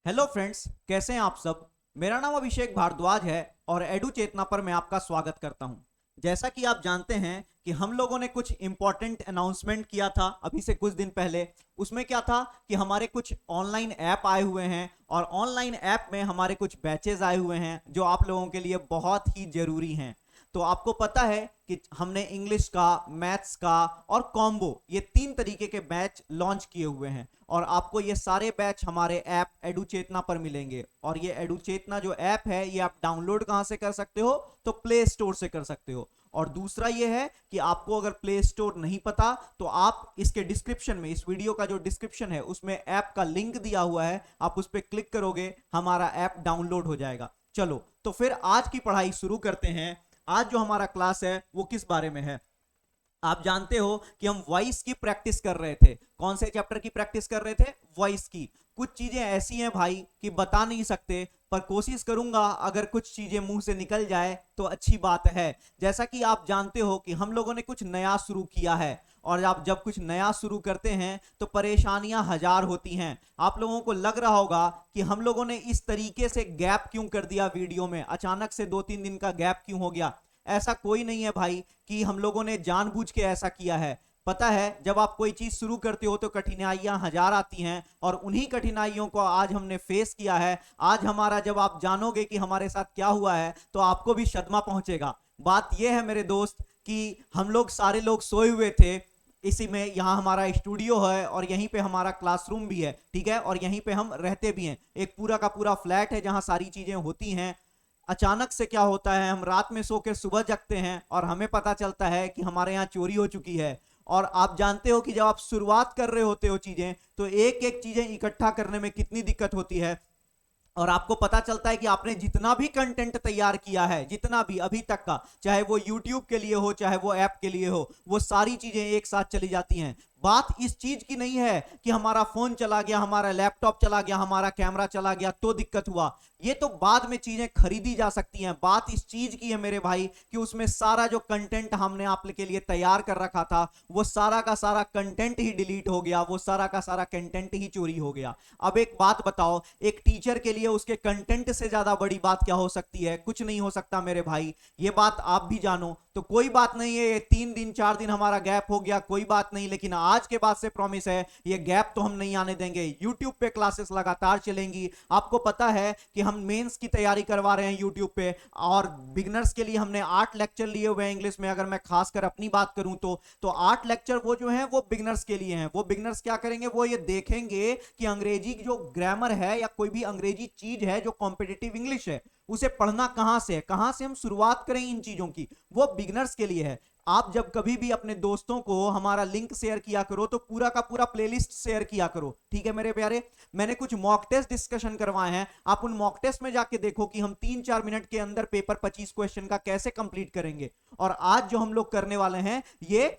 Hello friends, कैसे हैं आप सब। मेरा नाम अभिषेक भारद्वाज है और एडू चेतना पर मैं आपका स्वागत करता हूं। जैसा कि आप जानते हैं कि हम लोगों ने कुछ इंपॉर्टेंट अनाउंसमेंट किया था अभी से कुछ दिन पहले। उसमें क्या था कि हमारे कुछ ऑनलाइन ऐप आए हुए हैं और ऑनलाइन ऐप में हमारे कुछ बैचेस आए हुए हैं जो आप लोगों के लिए बहुत ही जरूरी हैं। तो आपको पता है कि हमने इंग्लिश का, मैथ्स का और कॉम्बो, ये 3 तरीके के बैच लॉन्च किए हुए हैं और आपको ये सारे बैच हमारे ऐप एडू चेतना पर मिलेंगे। और ये एडू चेतना जो ऐप है ये आप डाउनलोड कहां से कर सकते हो, तो प्ले स्टोर से कर सकते हो। और दूसरा ये है कि आपको अगर प्ले स्टोर नहीं पता तो आप इसके डिस्क्रिप्शन में, इस वीडियो का जो डिस्क्रिप्शन है उसमें ऐप का लिंक दिया हुआ है, आप उस पर क्लिक करोगे, हमारा ऐप डाउनलोड हो जाएगा। चलो तो फिर आज की पढ़ाई शुरू करते हैं। आज जो हमारा क्लास है वो किस बारे में है। आप जानते हो कि हम वॉइस की प्रैक्टिस कर रहे थे। कौन से चैप्टर की प्रैक्टिस कर रहे थे? वॉइस की। कुछ चीजें ऐसी हैं भाई कि बता नहीं सकते, पर कोशिश करूंगा अगर कुछ चीजें मुंह से निकल जाए तो अच्छी बात है। जैसा कि आप जानते हो कि हम लोगों ने कुछ नया शुरू किया है और आप जब कुछ नया शुरू करते हैं तो परेशानियां हजार होती हैं। आप लोगों को लग रहा होगा कि हम लोगों ने इस तरीके से गैप क्यों कर दिया, वीडियो में अचानक से 2-3 दिन का गैप क्यों हो गया। ऐसा कोई नहीं है भाई कि हम लोगों ने जानबूझ के ऐसा किया है। पता है, जब आप कोई चीज शुरू करते हो तो कठिनाइयां हजार आती हैं और उन्हीं कठिनाइयों को आज हमने फेस किया है। आज हमारा, जब आप जानोगे कि हमारे साथ क्या हुआ है तो आपको भी सदमा पहुंचेगा। बात यह है मेरे दोस्त कि हम लोग सारे लोग सोए हुए थे इसी में। यहाँ हमारा स्टूडियो है और यहीं पे हमारा क्लासरूम भी है, ठीक है, और यहीं पे हम रहते भी हैं। एक पूरा का पूरा फ्लैट है जहाँ सारी चीजें होती हैं। अचानक से क्या होता है, हम रात में सो के सुबह जगते हैं और हमें पता चलता है कि हमारे यहाँ चोरी हो चुकी है। और आप जानते हो कि जब आप शुरुआत कर रहे होते हो चीजें, तो एक एक चीजें इकट्ठा करने में कितनी दिक्कत होती है। और आपको पता चलता है कि आपने जितना भी कंटेंट तैयार किया है, जितना भी अभी तक का, चाहे वो यूट्यूब के लिए हो चाहे वो ऐप के लिए हो, वो सारी चीजें एक साथ चली जाती हैं। बात इस चीज की नहीं है कि हमारा फोन चला गया, हमारा लैपटॉप चला गया, हमारा कैमरा चला गया तो दिक्कत हुआ। ये तो बाद में चीजें खरीदी जा सकती हैं। बात इस चीज की है मेरे भाई कि उसमें सारा जो कंटेंट हमने आप के लिए तैयार कर रखा था, वो सारा का सारा कंटेंट ही डिलीट हो गया, वो सारा का सारा कंटेंट ही चोरी हो गया। अब एक बात बताओ, एक टीचर के लिए उसके कंटेंट से ज्यादा बड़ी बात क्या हो सकती है? कुछ नहीं हो सकता मेरे भाई। ये बात आप भी जानो। तो कोई बात नहीं है, ये 3 दिन 4 दिन हमारा गैप हो गया, कोई बात नहीं, लेकिन आज के बाद से प्रॉमिस है ये गैप तो हम नहीं आने देंगे। यूट्यूब पे क्लासेस लगातार चलेंगी। आपको पता है कि हम मेंस की तैयारी करवा रहे हैं यूट्यूब पे, और बिगनर्स के लिए हमने 8 लेक्चर लिए हुए हैं इंग्लिश में। अगर मैं खासकर अपनी बात करूं तो 8 लेक्चर वो जो हैं वो बिगनर्स के लिए हैं। वो बिगनर्स क्या करेंगे, वो ये देखेंगे कि अंग्रेजी जो ग्रामर है या कोई भी अंग्रेजी चीज है जो कॉम्पिटिटिव इंग्लिश है, उसे पढ़ना कहां से है, कहां से हम शुरुआत करें इन चीजों की, वो बिगनर्स के लिए है। आप जब कभी भी अपने दोस्तों को हमारा लिंक शेयर किया करो तो पूरा का पूरा प्लेलिस्ट शेयर किया करो, ठीक है मेरे प्यारे। मैंने कुछ मॉक टेस्ट डिस्कशन करवाए हैं, आप उन मॉक टेस्ट में जाके देखो कि हम 3-4 मिनट के अंदर पेपर 25 क्वेश्चन का कैसे कंप्लीट करेंगे। और आज जो हम लोग करने वाले हैं ये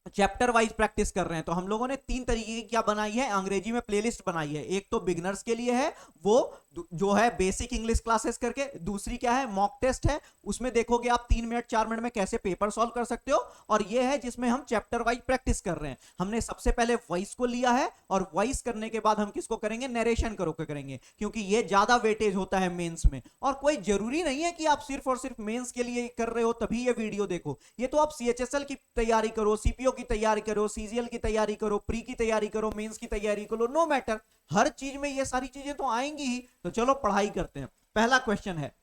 चैप्टर वाइज प्रैक्टिस कर रहे हैं। तो हम लोगों ने 3 तरीके की क्या बनाई है, अंग्रेजी में प्लेलिस्ट बनाई है। एक तो बिगनर्स के लिए है, वो जो है बेसिक इंग्लिश क्लासेस करके। दूसरी क्या है, मॉक टेस्ट है, उसमें देखोगे आप 3 मिनट 4 मिनट में कैसे पेपर सॉल्व कर सकते हो। और ये है जिसमें हम चैप्टर वाइज प्रैक्टिस कर रहे हैं। हमने सबसे पहले वॉइस को लिया है और वॉइस करने के बाद हम किसको करेंगे, नरेशन करो के करेंगे, क्योंकि ये ज्यादा वेटेज होता है मेंस में। और कोई जरूरी नहीं है कि आप सिर्फ और सिर्फ मेंस के लिए कर रहे हो तभी ये वीडियो देखो। ये तो आप सीएचएसएल की तैयारी करो, सीपीओ की तैयारी करो, सीजीएल की तैयारी करो, प्री की तैयारी करो, मेंस की तैयारी करो, नो मैटर, हर चीज में ये सारी चीजें तो आएंगी ही। तो चलो पढ़ाई करते हैं। पहला क्वेश्चन है,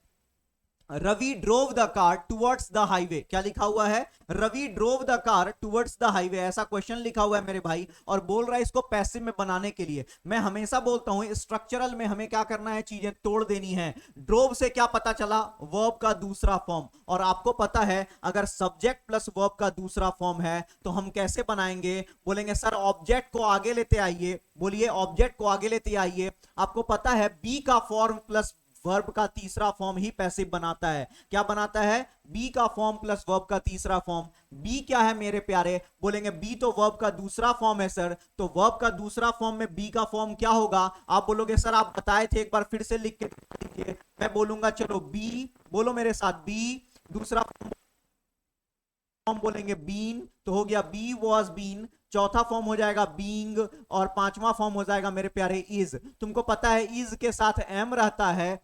Ravi drove the car towards the highway. क्या लिखा हुआ है, Ravi drove the car towards the highway, ऐसा क्वेश्चन लिखा हुआ है मेरे भाई। और बोल रहा है इसको पैसिव में बनाने के लिए। मैं हमेशा बोलता हूं स्ट्रक्चरल में हमें क्या करना है, चीजें तोड़ देनी है। ड्रोव से क्या पता चला, वर्ब का दूसरा फॉर्म। और आपको पता है अगर सब्जेक्ट प्लस वर्ब का दूसरा फॉर्म है तो हम कैसे बनाएंगे, बोलेंगे सर ऑब्जेक्ट को आगे लेते आइए। बोलिए ऑब्जेक्ट को आगे लेते आइए। आपको पता है बी का फॉर्म प्लस वर्ब का तीसरा फॉर्म ही पैसिव बनाता है। क्या बनाता है, बी का फॉर्म प्लस वर्ब का तीसरा फॉर्म। बी क्या है मेरे प्यारे, बोलेंगे बी तो वर्ब का दूसरा फॉर्म है सर। तो वर्ब का दूसरा फॉर्म में बी का फॉर्म क्या होगा, आप बोलोगे सर आप बताए थे, एक बार फिर से लिख के दीजिए। मैं बोलूंगा चलो बी, बोलो मेरे साथ, बी दूसरा फॉर्म बोलेंगे बीन, तो हो गया बी वॉज बीन। चौथा फॉर्म हो जाएगा बीइंग, और पांचवा फॉर्म हो जाएगा मेरे प्यारे इज। तुमको पता है इज के साथ एम रहता है,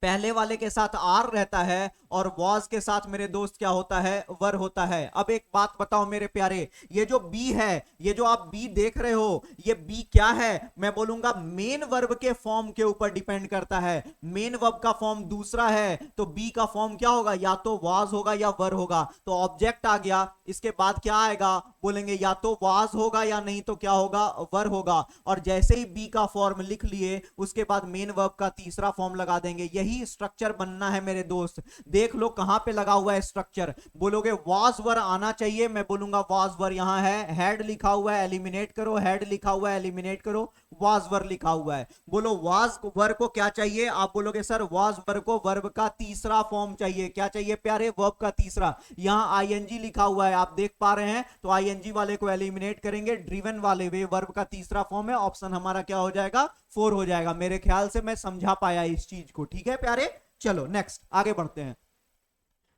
पहले वाले के साथ आर रहता है, और वॉज के साथ मेरे दोस्त क्या होता है, वर होता है। अब एक बात बताओ मेरे प्यारे, ये जो बी है, ये जो आप बी देख रहे हो, ये बी क्या है, मैं बोलूंगा मेन वर्ब के फॉर्म के ऊपर डिपेंड करता है। मेन वर्ब का फॉर्म दूसरा है, तो बी का फॉर्म क्या होगा, या तो वॉज होगा या वर होगा। तो ऑब्जेक्ट आ गया, इसके बाद क्या आएगा, बोलेंगे या तो वॉज होगा या नहीं तो क्या होगा, वर होगा। और जैसे ही बी का फॉर्म लिख लिए, उसके बाद मेन वर्ब का तीसरा फॉर्म लगा देंगे। यही स्ट्रक्चर बनना है मेरे दोस्त। देख लो कहां पे लगा हुआ है स्ट्रक्चर। बोलोगे वॉज वर आना चाहिए, मैं बोलूंगा वॉज वर यहां है, हेड लिखा हुआ है एलिमिनेट करो, हेड लिखा हुआ है एलिमिनेट करो, वॉज वर लिखा हुआ है। बोलो वॉज वर को क्या चाहिए, आप बोलोगे सर वॉज वर को वर्ब का तीसरा फॉर्म चाहिए। क्या चाहिए प्यारे, वर्ब का तीसरा। यहां आईएनजी लिखा हुआ है, आप देख पा रहे हैं, तो आईएनजी वाले को एलिमिनेट करेंगे, ड्रिवन वाले वे वर्ब का तीसरा फॉर्म है। ऑप्शन हमारा क्या हो जाएगा, 4 हो जाएगा। मेरे ख्याल से मैं समझा पाया इस चीज को, ठीक है प्यारे। चलो नेक्स्ट आगे बढ़ते हैं।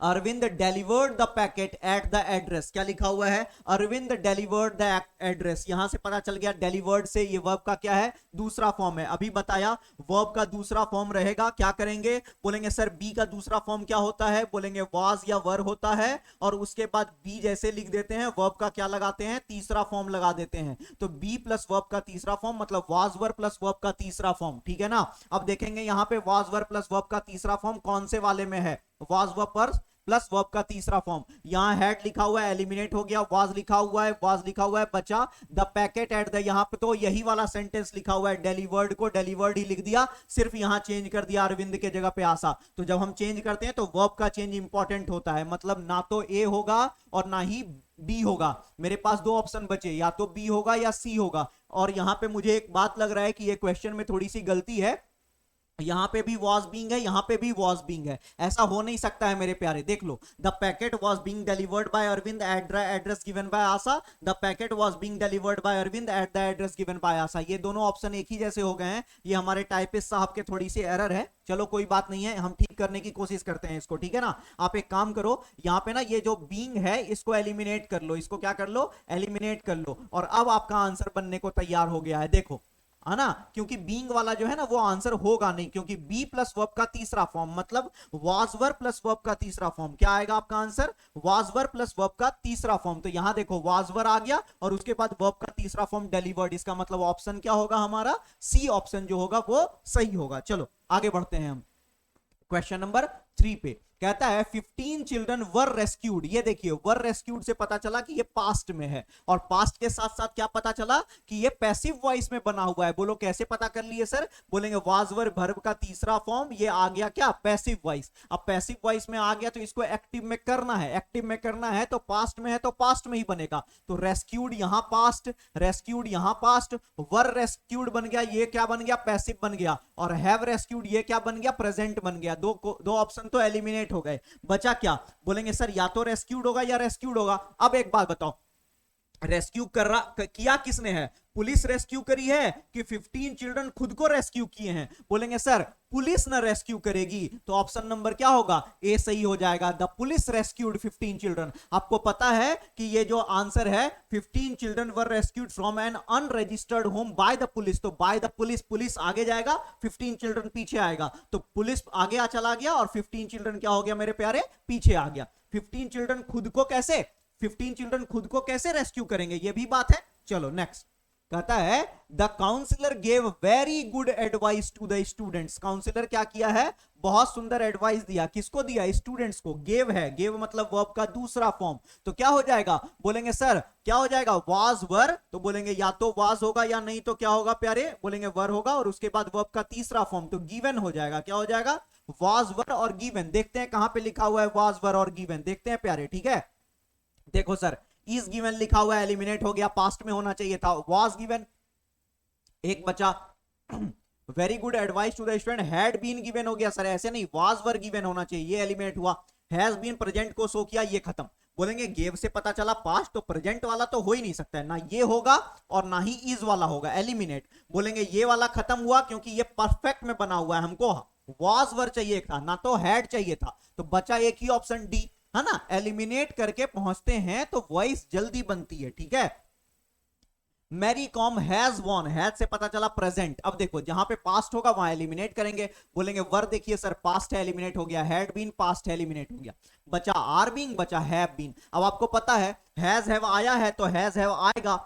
Arvind delivered the packet at the address, क्या लिखा हुआ है, अरविंद डिलीवर्ड द एड्रेस। यहां से पता चल गया डिलीवर्ड से ये वर्ब का क्या है, दूसरा फॉर्म है। अभी बताया वर्ब का दूसरा फॉर्म रहेगा, क्या करेंगे, बोलेंगे सर बी का दूसरा फॉर्म क्या होता है, बोलेंगे वॉज या वर होता है, और उसके बाद बी जैसे लिख देते हैं, वर्ब का क्या लगाते हैं, तीसरा फॉर्म लगा देते हैं। तो बी प्लस वर्ब का तीसरा फॉर्म मतलब वॉज वर प्लस वर्ब का तीसरा फॉर्म, ठीक है ना। अब देखेंगे यहां पे वॉज वर प्लस वर्ब का तीसरा फॉर्म कौन से वाले में है, वॉज वर प्लस वर्ब का तीसरा फॉर्म। यहां हेड लिखा हुआ है एलिमिनेट हो गया, वाज लिखा हुआ है, वाज लिखा हुआ है, बचा द पैकेट एट द, यहां पे तो यही वाला सेंटेंस लिखा हुआ है, डिलीवर्ड को डिलीवर्ड ही लिख दिया, सिर्फ यहां चेंज कर दिया अरविंद के जगह पे आशा। तो जब हम चेंज करते हैं तो वर्ब का चेंज इंपॉर्टेंट होता है, मतलब ना तो ए होगा और ना ही बी होगा। मेरे पास दो ऑप्शन बचे, या तो बी होगा या सी होगा। और यहां पे मुझे एक बात लग रहा है कि ये क्वेश्चन में थोड़ी सी गलती है, यहां पे भी वॉज बीइंग है, यहां पे भी वॉज बीइंग है, ऐसा हो नहीं सकता है मेरे प्यारे। देख लो, the packet was being delivered by Arvind at the address given by Asha, the packet was being delivered by Arvind at the address given by Asha. ये दोनों ऑप्शन एक ही जैसे हो गए हैं, ये हमारे टाइपिस्ट साहब के थोड़ी सी एरर है। चलो कोई बात नहीं है, हम ठीक करने की कोशिश करते हैं इसको, ठीक है ना। आप एक काम करो, यहां पे ना ये जो बीइंग है इसको एलिमिनेट कर लो, इसको क्या कर लो, एलिमिनेट कर लो, और अब आपका आंसर बनने को तैयार हो गया है। देखो है ना, क्योंकि बीइंग वाला जो है ना वो आंसर होगा नहीं, क्योंकि बी प्लस वर्ब का तीसरा फॉर्म मतलब वाज वर प्लस वर्ब का तीसरा फॉर्म, क्या आएगा आपका answer, was were plus verb का तीसरा फॉर्म। तो यहां देखो वाज वर आ गया और उसके बाद वर्ब का तीसरा फॉर्म डिलीवर्ड, इसका मतलब ऑप्शन क्या होगा हमारा, सी ऑप्शन जो होगा वो सही होगा। चलो आगे बढ़ते हैं हम क्वेश्चन नंबर 3 पे। कहता है 15 चिल्ड्रन वर रेस्क्यूड। ये देखिए वर रेस्क्यूड से पता चला कि ये पास्ट में है, और पास्ट के साथ साथ क्या पता चला कि ये पैसिव वॉइस में बना हुआ है। बोलो कैसे पता कर लिए सर, बोलेंगे वाज वर वर्ब का तीसरा फॉर्म, ये आ गया क्या, पैसिव वॉइस। अब पैसिव वॉइस में आ गया तो इसको एक्टिव में करना है, एक्टिव में करना है तो पास्ट में है तो पास्ट में ही बनेगा। तो रेस्क्यूड यहां पास्ट, रेस्क्यूड यहां पास्ट, वर रेस्क्यूड बन गया, ये क्या बन गया, पैसिव बन गया, और हैव रेस्क्यूड ये क्या बन गया, प्रेजेंट बन गया। दो ऑप्शन तो एलिमिनेट हो गए, बचा क्या, बोलेंगे सर या तो रेस्क्यूड होगा या रेस्क्यूड होगा। अब एक बात बताओ, रेस्क्यू कर रहा किया किसने है, पुलिस रेस्क्यू करी है कि 15 चिल्ड्रन खुद को रेस्क्यू किए हैं, बोलेंगे सर पुलिस ना रेस्क्यू करेगी, तो ऑप्शन नंबर क्या होगा, ए सही हो जाएगा, द पुलिस रेस्क्यूड 15 चिल्ड्रन। आपको पता है कि ये जो आंसर है 15 children were rescued from N unregistered home by the police, तो बाय द पुलिस, पुलिस आगे जाएगा 15 चिल्ड्रन पीछे आएगा, तो पुलिस आगे चला गया और 15 चिल्ड्रन क्या हो गया मेरे प्यारे, पीछे आ गया। 15 चिल्ड्रन खुद को कैसे, 15 चिल्ड्रन खुद को कैसे रेस्क्यू करेंगे, ये भी बात है। चलो नेक्स्ट कहता है the counsellor gave very good advice to the students. Counsellor क्या किया है, बहुत सुंदर एडवाइस दिया, किसको दिया, स्टूडेंट्स को। गेव है, गेव मतलब वर्ब का दूसरा फॉर्म, तो क्या हो जाएगा, बोलेंगे सर क्या हो जाएगा, वाज वर, तो बोलेंगे या तो वाज होगा या नहीं तो क्या होगा प्यारे, बोलेंगे वर होगा, और उसके बाद वर्ब का तीसरा फॉर्म तो गिवन हो जाएगा, क्या हो जाएगा, वाज वर और गिवन। देखते हैं कहां पे लिखा हुआ है वाज वर और गिवन, देखते हैं प्यारे, ठीक है। देखो सर इज गिवन लिखा हुआ है, एलिमिनेट हो गया, पास्ट में होना चाहिए था, वाज गिवन एक बचा, very good advice to the student had been given हो गया, सर ऐसे नहीं, वाज वर गिवन होना चाहिए, ये एलिमिनेट हुआ, हैज बीन प्रेजेंट को शो किया, ये खत्म। बोलेंगे गेव से पता चला पास्ट, तो प्रेजेंट वाला तो हो ही नहीं सकता है, ना ये होगा और ना ही इज वाला होगा, एलिमिनेट। बोलेंगे ये वाला खत्म हुआ क्योंकि ये परफेक्ट में बना हुआ है, हमको वाज वर चाहिए था ना तो हैड चाहिए था, तो बचा एक ही ऑप्शन डी, है ना। एलिमिनेट करके पहुंचते हैं तो वॉइस जल्दी बनती है, ठीक है। Mary Kom has won, has से पता चला प्रेजेंट। अब देखो जहां पे पास्ट होगा वहां एलिमिनेट करेंगे, बोलेंगे वर देखिए सर पास्ट है एलिमिनेट हो गया, हैड बीन पास्ट है एलिमिनेट हो गया, बचा आर बीइंग, बचा हैव बीन। अब आपको पता है हैज हैव आया है तो हैज हैव आएगा,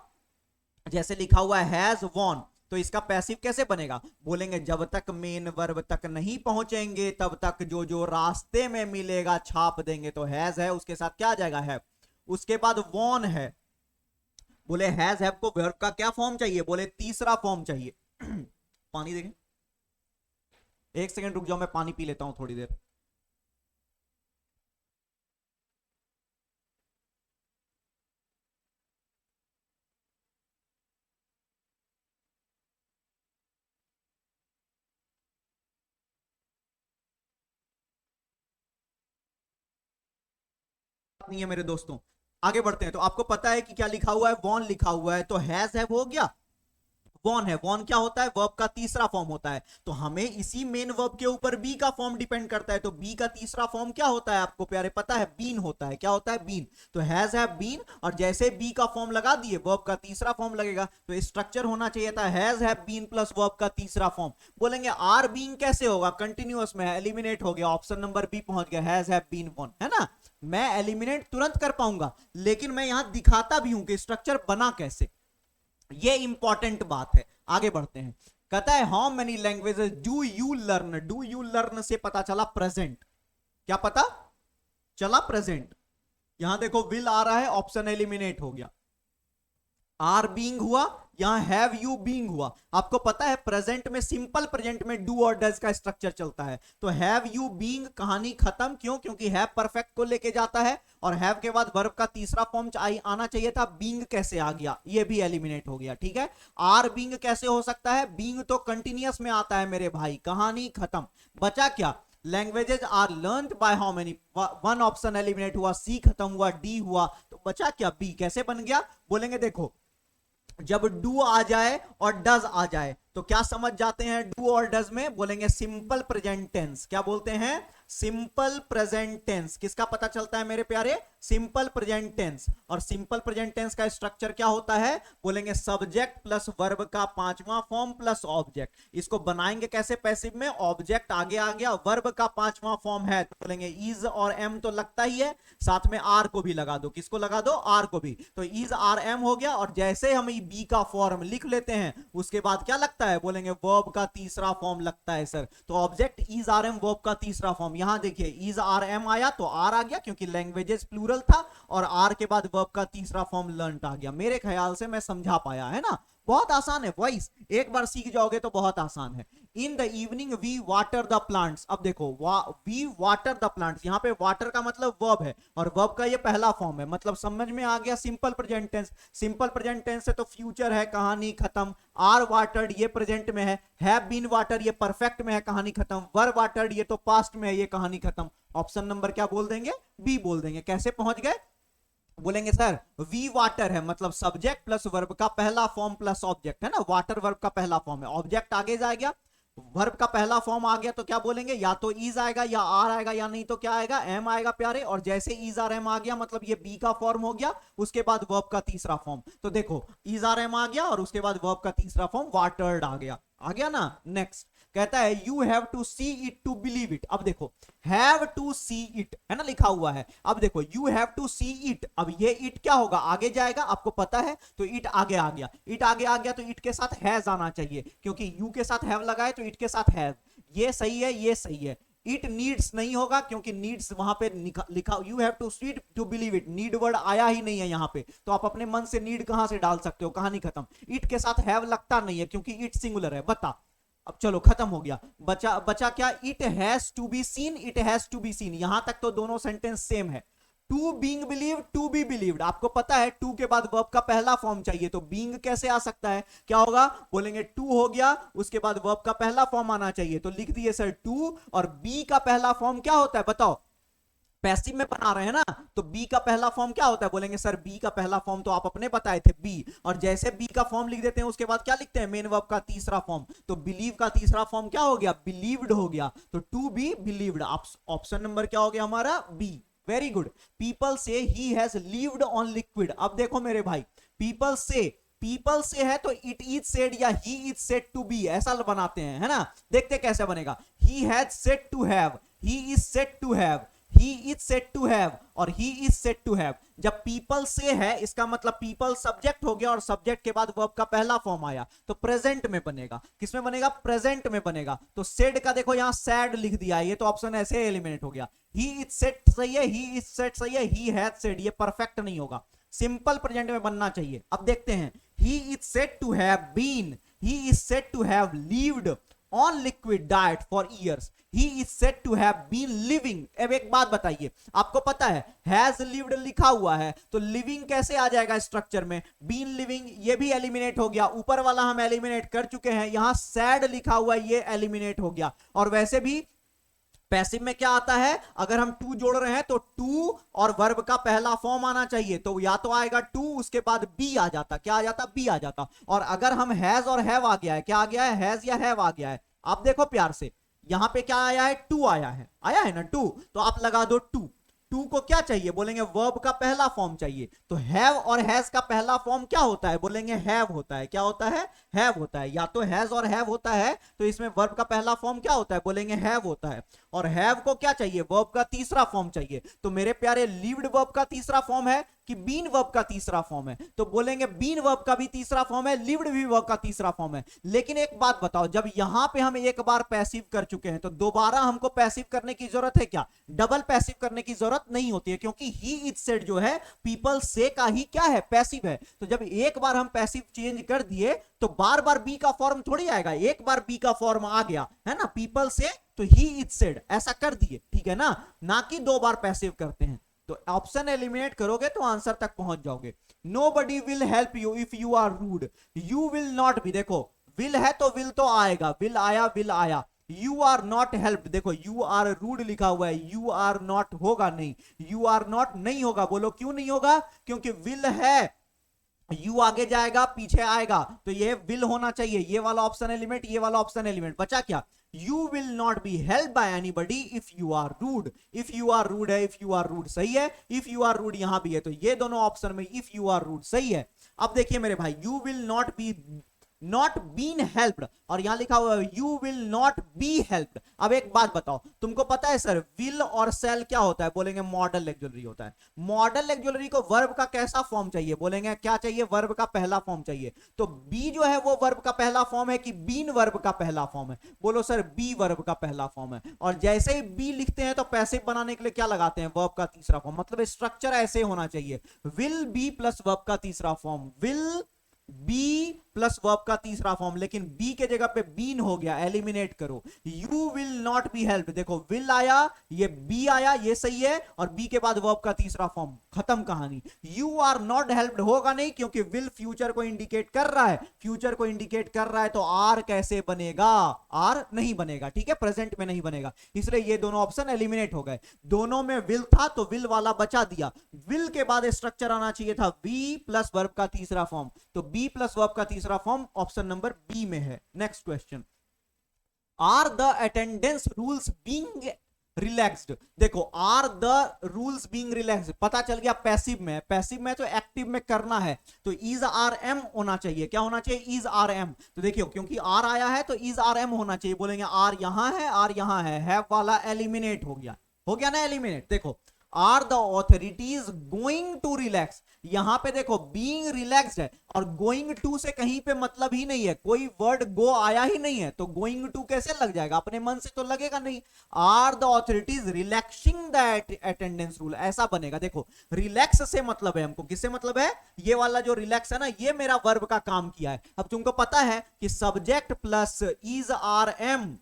जैसे लिखा हुआ है हैज वॉन, तो इसका पैसिव कैसे बनेगा, बोलेंगे जब तक मेन वर्ब तक नहीं पहुंचेंगे तब तक जो जो रास्ते में मिलेगा छाप देंगे, तो हैज है उसके साथ क्या आ जाएगा हैव, उसके बाद वॉन है, बोले हैज हैव को वर्ब का क्या फॉर्म चाहिए, बोले तीसरा फॉर्म चाहिए। पानी देखें, एक सेकंड रुक जाओ मैं पानी पी लेता हूं थोड़ी देर। नहीं है मेरे दोस्तों, आगे बढ़ते हैं। तो आपको पता है कि क्या लिखा हुआ है, वॉन लिखा हुआ है, तो हैज हैव हो गया, वॉन है। वॉन क्या होता है, वर्ब का तीसरा फॉर्म होता है, तो हमें इसी मेन वर्ब के ऊपर बी का फॉर्म डिपेंड करता है, तो बी का तीसरा फॉर्म क्या होता है आपको प्यारे पता है, बीन होता है। क्या होता है, बीन। तो हैज हैव बीन, और जैसे बी का फॉर्म लगा दिए वर्ब का तीसरा फॉर्म लगेगा, तो स्ट्रक्चर होना चाहिए था has have been plus verb का तीसरा फॉर्म। बोलेंगे आर बीइंग कैसे होगा, कंटिन्यूअस में है, एलिमिनेट हो गया, ऑप्शन नंबर बी पहुंच गया, हैज हैव बीन वॉन, है ना। मैं एलिमिनेट तुरंत कर पाऊंगा, लेकिन मैं यहां दिखाता भी हूं कि स्ट्रक्चर बना कैसे, ये इंपॉर्टेंट बात है। आगे बढ़ते हैं, कहता है how many languages do you learn, do you learn से पता चला प्रेजेंट, क्या पता चला प्रेजेंट। यहां देखो विल आ रहा है, ऑप्शन एलिमिनेट हो गया, आर बीइंग हुआ, यहां हैव यू बीइंग हुआ। आपको पता है प्रेजेंट में, सिंपल प्रेजेंट में डू और डज का स्ट्रक्चर चलता है, तो हैव यू बीइंग कहानी खत्म, क्यों, क्योंकि हैव परफेक्ट को लेके जाता है, और हैव के बाद वर्ब का तीसरा फॉर्म आना चाहिए था, बीइंग कैसे आ गया, ये भी एलिमिनेट हो गया, ठीक है। आर बीइंग कैसे हो सकता है, बीइंग तो कंटिन्यूअस में आता है मेरे भाई, कहानी खत्म। बचा क्या, languages are learn by how many, one option eliminate हुआ, सी खत्म हुआ, डी हुआ, तो बचा क्या, बी। कैसे बन गया, बोलेंगे देखो जब डू आ जाए और डज आ जाए तो क्या समझ जाते हैं डू और डज में, बोलेंगे सिंपल प्रेजेंट टेंस। क्या बोलते हैं, सिंपल प्रेजेंट टेंस। किसका पता चलता है मेरे प्यारे, सिंपल प्रेजेंट टेंस। और सिंपल प्रेजेंट टेंस का स्ट्रक्चर क्या होता है, बोलेंगे सब्जेक्ट प्लस वर्ब का पांचवा फॉर्म प्लस ऑब्जेक्ट। इसको बनाएंगे कैसे पैसिव में, ऑब्जेक्ट आगे आ गया, वर्ब का पांचवा फॉर्म है, तो बोलेंगे इज और एम तो लगता ही है, साथ में आर को भी लगा दो, किसको लगा दो, आर को भी, तो इज आर एम हो गया। और जैसे हम बी का फॉर्म लिख लेते हैं उसके बाद क्या लगता है, बोलेंगे वर्ब का तीसरा फॉर्म लगता है सर, तो object is are am verb का तीसरा फॉर्म। यहां देखिए इज आर एम आया तो आर आ गया, क्योंकि लैंग्वेजेस प्लूरल था, और आर के बाद वर्ब का तीसरा फॉर्म लर्न आ गया। मेरे ख्याल से मैं समझा पाया, है ना, बहुत आसान है वॉइस, एक बार सीख जाओगे तो बहुत आसान है। In the evening we water the plants. अब देखो वी वाटर द प्लांट्स, यहां पे वाटर का मतलब वर्ब है, और वर्ब का ये पहला फॉर्म है, मतलब समझ में आ गया simple present tense. Simple present tense से तो फ्यूचर है, कहानी खत्म। आर वाटर्ड ये प्रेजेंट में है, हैव बीन वाटर ये परफेक्ट में है, कहानी खत्म। वर वाटर्ड ये तो पास्ट में है, ये कहानी खत्म। ऑप्शन नंबर क्या बोल देंगे, बी बोल देंगे। कैसे पहुंच गए, बोलेंगे सर वी वाटर है, मतलब सब्जेक्ट प्लस वर्ब का पहला फॉर्म प्लस ऑब्जेक्ट, है ना, वाटर वर्ब का पहला फॉर्म है, ऑब्जेक्ट आगे जाएगा, वर्ब का पहला फॉर्म आ गया, तो क्या बोलेंगे, या तो इज आएगा या आर आएगा, या नहीं तो क्या आएगा, एम आएगा प्यारे। और जैसे इज आर एम आ गया मतलब ये बी का फॉर्म हो गया, उसके बाद वर्ब का तीसरा फॉर्म। तो देखो इज आर एम आ गया और उसके बाद वर्ब का तीसरा फॉर्म वाटर्ड आ गया ना। नेक्स्ट कहता है you have to see it to believe it. अब देखो हैव टू सी इट है ना लिखा हुआ है, अब देखो you have to see it, अब ये इट क्या होगा, आगे जाएगा, आपको पता है, तो इट आगे आ गया, इट आगे आ गया तो इट के साथ हैज आना चाहिए, क्योंकि यू के साथ हैव लगाए तो इट के साथ हैज। ये सही है, ये सही है। इट नीड्स नहीं होगा, क्योंकि नीड्स वहां पे लिखा, you have to see it to believe it, need word आया ही नहीं है यहाँ पे, तो आप अपने मन से नीड कहां से डाल सकते हो, कहानी खत्म। इट के साथ हैव लगता नहीं है, क्योंकि इट सिंगुलर है। बता, अब चलो खत्म हो गया। बचा क्या, it has to be seen, it has to be seen. यहां तक तो दोनों सेंटेंस सेम है। To being believe, to be believed, आपको पता है टू के बाद वर्ब का पहला फॉर्म चाहिए, तो बीइंग कैसे आ सकता है, क्या होगा, बोलेंगे टू हो गया, उसके बाद वर्ब का पहला फॉर्म आना चाहिए, तो लिख दिए सर टू। और बी का पहला फॉर्म क्या होता है बताओ, पैसिव में बना रहे हैं ना, तो बी का पहला फॉर्म क्या होता है, बोलेंगे सर बी का पहला फॉर्म तो आप अपने बताए थे बी, और जैसे बी का फॉर्म लिख देते हैं उसके बाद क्या लिखते हैं, मेन वर्ब का तीसरा फॉर्म, तो बिलीव का तीसरा फॉर्म क्या हो गया, बिलीव्ड हो गया, तो to be believed. Option number क्या हो गया हमारा, B. Very good. People say he has lived on liquid. अब देखो मेरे भाई, पीपल से, पीपल से है तो इट इज सेड या he is said to be ऐसा बनाते हैं, है ना। देखते कैसे बनेगा। He has said to have, he is said to have, he is said to have और he is said to have। जब people से है इसका मतलब people सब्जेक्ट हो गया और सब्जेक्ट के बाद वर्ब का पहला फॉर्म आया तो प्रेजेंट में बनेगा। किसमें बनेगा? प्रेजेंट में बनेगा। तो said का देखो यहां sad लिख दिया, ये तो ऑप्शन ऐसे एलिमिनेट हो गया। he is said सही है, he is said सही है, he has said ये परफेक्ट नहीं होगा, सिंपल प्रेजेंट में बनना चाहिए। अब देखते हैं, he is said to have been, he is said to have lived on liquid diet for years, he is said to have been living। अब एक बात बताइए, आपको पता है has lived लिखा हुआ है तो living कैसे आ जाएगा स्ट्रक्चर में? been living ये भी एलिमिनेट हो गया, ऊपर वाला हम एलिमिनेट कर चुके हैं, यहां sad लिखा हुआ ये एलिमिनेट हो गया। और वैसे भी पैसिव में क्या आता है, अगर हम टू जोड़ रहे हैं तो टू और वर्ब का पहला फॉर्म आना चाहिए, तो या तो आएगा टू उसके बाद बी आ जाता, क्या आ जाता? बी आ जाता। और अगर हम हैज और हैव आ गया है, क्या आ गया है? हैज या हैव आ गया है। आप देखो प्यार से, यहां पे क्या आया है? टू आया है ना टू, तो आप लगा दो टू। टू को क्या चाहिए? बोलेंगे वर्ब का पहला फॉर्म चाहिए। तो हैव और हैज का पहला फॉर्म क्या होता है? बोलेंगे हैव होता है। क्या होता है? हैव होता है। या तो हैज और हैव होता है तो इसमें वर्ब का पहला फॉर्म क्या होता है? बोलेंगे हैव होता है। और हैव को क्या चाहिए? वर्ब का तीसरा फॉर्म चाहिए। तो मेरे प्यारे लिव्ड वर्ब का तीसरा फॉर्म है कि बीन वर्ब का तीसरा फॉर्म है? तो बोलेंगे बीन वर्ब का भी तीसरा फॉर्म है, लिव्ड भी वर्ब का तीसरा फॉर्म है। लेकिन एक बात बताओ, जब यहां पे हम एक बार पैसिव कर चुके हैं तो दोबारा हमको पैसिव करने की जरूरत है क्या? डबल पैसिव करने की जरूरत नहीं होती है, क्योंकि ही इज सेड जो है पीपल से का ही क्या है? पैसिव है। तो जब एक बार हम पैसिव चेंज कर दिए तो बार बार बी का फॉर्म थोड़ी आएगा। एक बार बी का फॉर्म आ गया है ना पीपल से, तो ही इज सेड ऐसा कर दिए, ठीक है ना कि दो बार पैसिव करते हैं। तो ऑप्शन एलिमिनेट करोगे तो आंसर तक पहुंच जाओगे। Nobody will help you if you are rude, you will not be। देखो will है तो will तो आएगा, will आया। You are not helped, देखो you are rude लिखा हुआ है, you are not होगा नहीं, you are not नहीं होगा। बोलो क्यों नहीं होगा? क्योंकि will है, यू आगे जाएगा पीछे आएगा, तो ये विल होना चाहिए। ये वाला ऑप्शन एलिमेंट, ये वाला ऑप्शन एलिमेंट बचा क्या? You will not be help by anybody if you are rude. If you are rude है, इफ यू आर रूड सही है, इफ यू आर रूड यहां भी है, तो ये दोनों ऑप्शन में इफ यू आर रूड सही है। अब देखिए मेरे भाई, you will not be not been helped और यहां लिखा हुआ है you will not be helped. अब एक बात बताओ, तुमको पता है सर विल और सेल क्या होता है? बोलेंगे मॉडल एक्जुलरी होता है। मॉडल एक्जुलरी को वर्ब का कैसा फॉर्म चाहिए? बोलेंगे क्या चाहिए? वर्ब का पहला फॉर्म चाहिए। तो बी जो है वो वर्ब का पहला फॉर्म है कि बीन वर्ब का पहला फॉर्म है? बोलो सर बी वर्ब का पहला फॉर्म है। और जैसे ही बी लिखते हैं तो पैसिव बनाने के लिए क्या लगाते हैं? वर्ब का तीसरा फॉर्म। मतलब स्ट्रक्चर ऐसे होना चाहिए, विल बी प्लस वर्ब का तीसरा form, will be plus verb का तीसरा फॉर्म। लेकिन बी के जगह पे बीन हो गया, एलिमिनेट करो। You will not be help, देखो विल आया, ये बी आया, ये सही है, और बी के बाद वर्ब का तीसरा फॉर्म, खत्म कहानी। यू आर नॉट हेल्प्ड होगा नहीं, क्योंकि विल फ्यूचर को इंडिकेट कर रहा है, फ्यूचर को इंडिकेट कर रहा है, तो आर कैसे बनेगा? आर नहीं बनेगा, ठीक है, प्रेजेंट में नहीं बनेगा, इसलिए ये दोनों ऑप्शन एलिमिनेट हो गए। दोनों में विल था तो विल वाला बचा दिया। विल के बाद स्ट्रक्चर आना चाहिए था बी प्लस वर्ब का तीसरा फॉर्म, तो बी प्लस वर्ब का तीसरा फॉर्म ऑप्शन नंबर बी में है। Next question, are the attendance rules being relaxed? देखो are the rules being relaxed पता चल गया पैसिव में, पैसिव में तो एक्टिव में करना है, तो इज आर एम होना चाहिए। क्या होना चाहिए? Is are am. तो देखियो क्योंकि आर आया है तो इज आर एम होना चाहिए। बोलेंगे आर यहां है, आर यहां है, हैव वाला एलिमिनेट हो गया ना एलिमिनेट। देखो are the authorities going to relax, यहां पे देखो बीइंग रिलैक्स्ड है और गोइंग टू से कहीं पे मतलब ही नहीं है, कोई वर्ड गो आया ही नहीं है, तो गोइंग टू कैसे लग जाएगा? अपने मन से तो लगेगा नहीं। Are the authorities relaxing the attendance rule, ऐसा बनेगा। देखो रिलैक्स से मतलब है हमको, किससे मतलब है? ये वाला जो रिलैक्स है ना, ये मेरा वर्ब का काम किया है। अब तुमको पता है कि subject plus is are am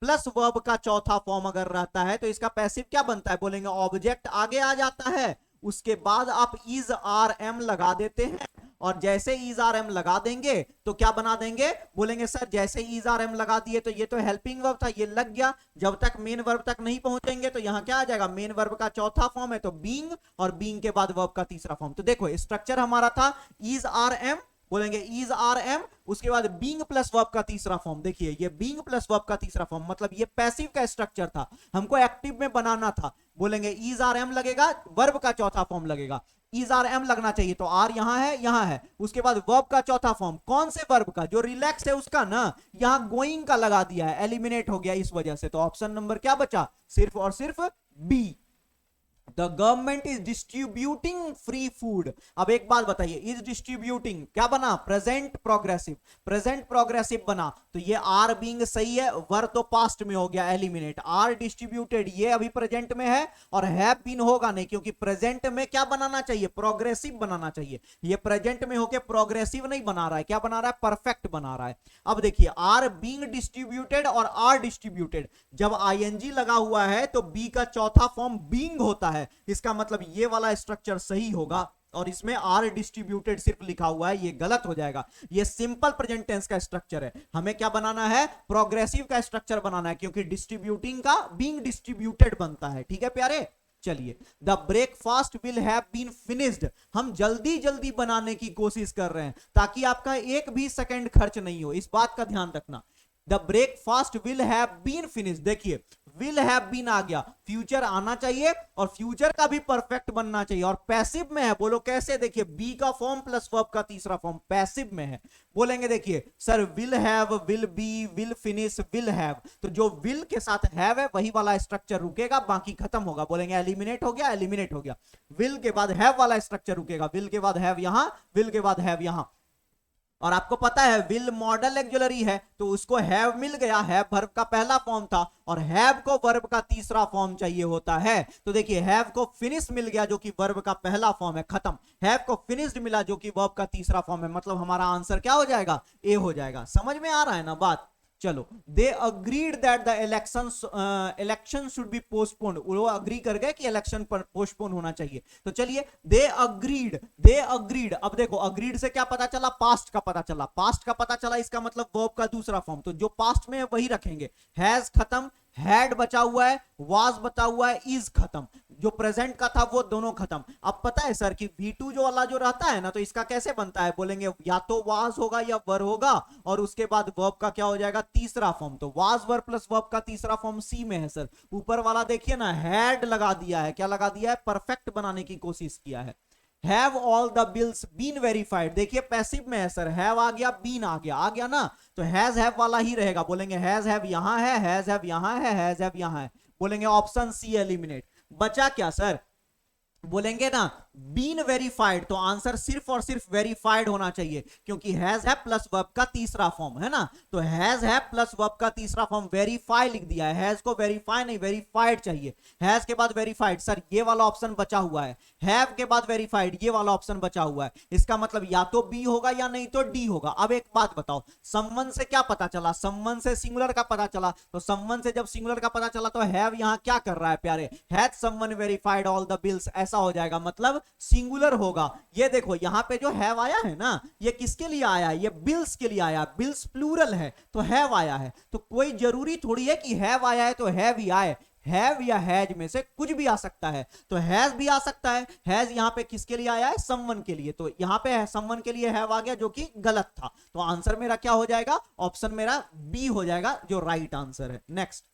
plus verb का चौथा फॉर्म अगर रहता है तो इसका पैसिव क्या बनता है? बोलेंगे ऑब्जेक्ट आगे आ जाता है, उसके बाद आप इज आर एम लगा देते हैं, और जैसे इज आर एम लगा देंगे तो क्या बना देंगे? बोलेंगे सर जैसे इज आर एम लगा दिए तो ये तो हेल्पिंग वर्ब था, ये लग गया, जब तक मेन वर्ब तक नहीं पहुंचेंगे तो यहां क्या आ जाएगा? मेन वर्ब का चौथा फॉर्म है तो बीइंग, और बीइंग के बाद वर्ब का तीसरा फॉर्म। तो देखो स्ट्रक्चर हमारा था इज आर एम, बोलेंगे इज आर एम, उसके बाद बीइंग प्लस वर्ब का तीसरा फॉर्म। देखिए ये बीइंग प्लस वर्ब का तीसरा फॉर्म, मतलब ये पैसिव का स्ट्रक्चर था, हमको एक्टिव में बनाना था। बोलेंगे इज आर एम लगेगा, वर्ब का चौथा फॉर्म लगेगा, इज आर एम लगना चाहिए, तो आर यहां है। उसके बाद वर्ब का चौथा फॉर्म, कौन से वर्ब का? जो रिलैक्स है उसका ना, यहां गोइंग का लगा दिया है, एलिमिनेट हो गया इस वजह से। तो ऑप्शन नंबर क्या बचा? सिर्फ और सिर्फ B, the government is distributing free food. अब एक बात बताइए, इज डिस्ट्रीब्यूटिंग क्या बना? प्रेजेंट प्रोग्रेसिव, प्रेजेंट प्रोग्रेसिव बना, तो ये आर बीइंग सही है, वर तो पास्ट में हो गया एलिमिनेट। आर डिस्ट्रीब्यूटेड ये अभी प्रेजेंट में है, और हैव बीन होगा नहीं, क्योंकि प्रेजेंट में क्या बनाना चाहिए? प्रोग्रेसिव बनाना चाहिए। ये प्रेजेंट में होके प्रोग्रेसिव नहीं बना रहा है, क्या बना रहा है? परफेक्ट बना रहा है। अब देखिए, आर बीइंग डिस्ट्रीब्यूटेड और आर डिस्ट्रीब्यूटेड, जब आईएनजी लगा हुआ है तो बी का चौथा फॉर्म बीइंग होता है, इसका मतलब ये वाला स्ट्रक्चर सही होगा, और इसमें आर डिस्ट्रीब्यूटेड सिर्फ लिखा हुआ है, ये गलत हो जाएगा। ये सिंपल प्रेजेंट टेंस का स्ट्रक्चर है, हमें क्या बनाना है? प्रोग्रेसिव का स्ट्रक्चर बनाना है, क्योंकि डिस्ट्रीब्यूटिंग का बीइंग डिस्ट्रीब्यूटेड बनता है। ठीक है प्यारे, चलिए, the breakfast will have been finished, हम जल्दी जल्दी बनाने की कोशिश कर रहे हैं ताकि आपका एक भी सेकंड खर्च नहीं हो, इस बात का ध्यान रखना। The breakfast will have been finished, देखिए विल हैव बीन आ गया, फ्यूचर आना चाहिए और फ्यूचर का भी परफेक्ट बनना चाहिए, और पैसिव में है। बोलो कैसे? देखिए, बी का फॉर्म प्लस वर्ब का तीसरा फॉर्म पैसिव में है। बोलेंगे देखिए sir, will have, will be, will finish, will have, तो जो विल के साथ हैव है वही वाला स्ट्रक्चर रुकेगा, बाकी खत्म होगा। बोलेंगे एलिमिनेट हो गया, एलिमिनेट हो गया। विल के बाद हैव वाला स्ट्रक्चर रुकेगा, विल के बाद हैव यहां, विल के बाद हैव यहां। और आपको पता है विल मॉडल एक्जुलरी है, तो उसको हैव मिल गया, हैव वर्ब का पहला फॉर्म था, और हैव को वर्ब का तीसरा फॉर्म चाहिए होता है। तो देखिए, हैव को फिनिश मिल गया जो कि वर्ब का पहला फॉर्म है, खत्म। हैव को फिनिश्ड मिला जो कि वर्ब का तीसरा फॉर्म है, मतलब हमारा आंसर क्या हो जाएगा? ए हो जाएगा। समझ में आ रहा है ना बात? चलो, they agreed that the election should be postponed, वो अग्री कर गए कि इलेक्शन पर पोस्टपोन होना चाहिए। तो चलिए, दे अग्रीड, दे अग्रीड। अब देखो, अग्रीड से क्या पता चला? पास्ट का पता चला, पास्ट का पता चला, इसका मतलब वर्ब का दूसरा फॉर्म, तो जो पास्ट में है वही रखेंगे। हैज खत्म, हैड बचा हुआ है, वाज बचा हुआ है, इज खत्म, जो प्रेजेंट का था वो दोनों खत्म। अब पता है सर कि V2 जो वाला जो रहता है ना, तो इसका कैसे बनता है? बोलेंगे या तो वाज होगा या वर होगा, और उसके बाद वर्ब का क्या हो जाएगा? तीसरा फॉर्म। तो वाज वर प्लस वर्ब का तीसरा फॉर्म सी में है सर। ऊपर वाला देखिए ना, हैड लगा दिया है, क्या लगा दिया है? परफेक्ट बनाने की कोशिश किया है। Have all the bills been verified, देखिए पैसिव में है सर, हैव आ गया, बीन आ गया ना, तो हैज हैव वाला ही रहेगा। बोलेंगे हैज हैव यहां है, हैज हैव यहां है, हैज हैव यहां है। बोलेंगे ऑप्शन सी एलिमिनेट। बचा क्या सर? बोलेंगे ना बीन वेरीफाइड, तो आंसर सिर्फ और सिर्फ वेरीफाइड होना चाहिए, क्योंकि हैज है प्लस वर्ब का तीसरा फॉर्म है ना, तो हैज है प्लस वर्ब का तीसरा फॉर्म वेरीफाई लिख दिया है, हैज को वेरीफाई नहीं वेरीफाइड चाहिए। हैज के बाद वेरीफाइड, सर ये वाला ऑप्शन बचा हुआ है, हैव के बाद वेरीफाइड ये वाला ऑप्शन बचा हुआ है, इसका मतलब या तो बी होगा या नहीं तो डी होगा। अब एक बात बताओ, समवन से क्या पता चला? समवन से सिंगुलर का पता चला, तो समवन से जब सिंगुलर का पता चला तो हैव यहां क्या कर रहा है प्यारे? Has someone verified all the bills, ऐसा हो जाएगा, मतलब सिंगुलर होगा। ये देखो यहां पे जो हैव आया है ना, ये किसके लिए आया है? ये बिल्स के लिए आया, बिल्स प्लूरल है तो हैव आया है, तो कोई जरूरी थोड़ी है कि हैव आया है तो हैव ही आए, हैव या हैज में से कुछ भी आ सकता है, तो हैज भी आ सकता है। हैज यहां पे किसके लिए आया है? समवन के लिए, तो यहां पे समवन के लिए हैव आ गया जो कि गलत था, तो आंसर मेरा क्या हो जाएगा? ऑप्शन मेरा बी हो जाएगा जो राइट आंसर है। Next,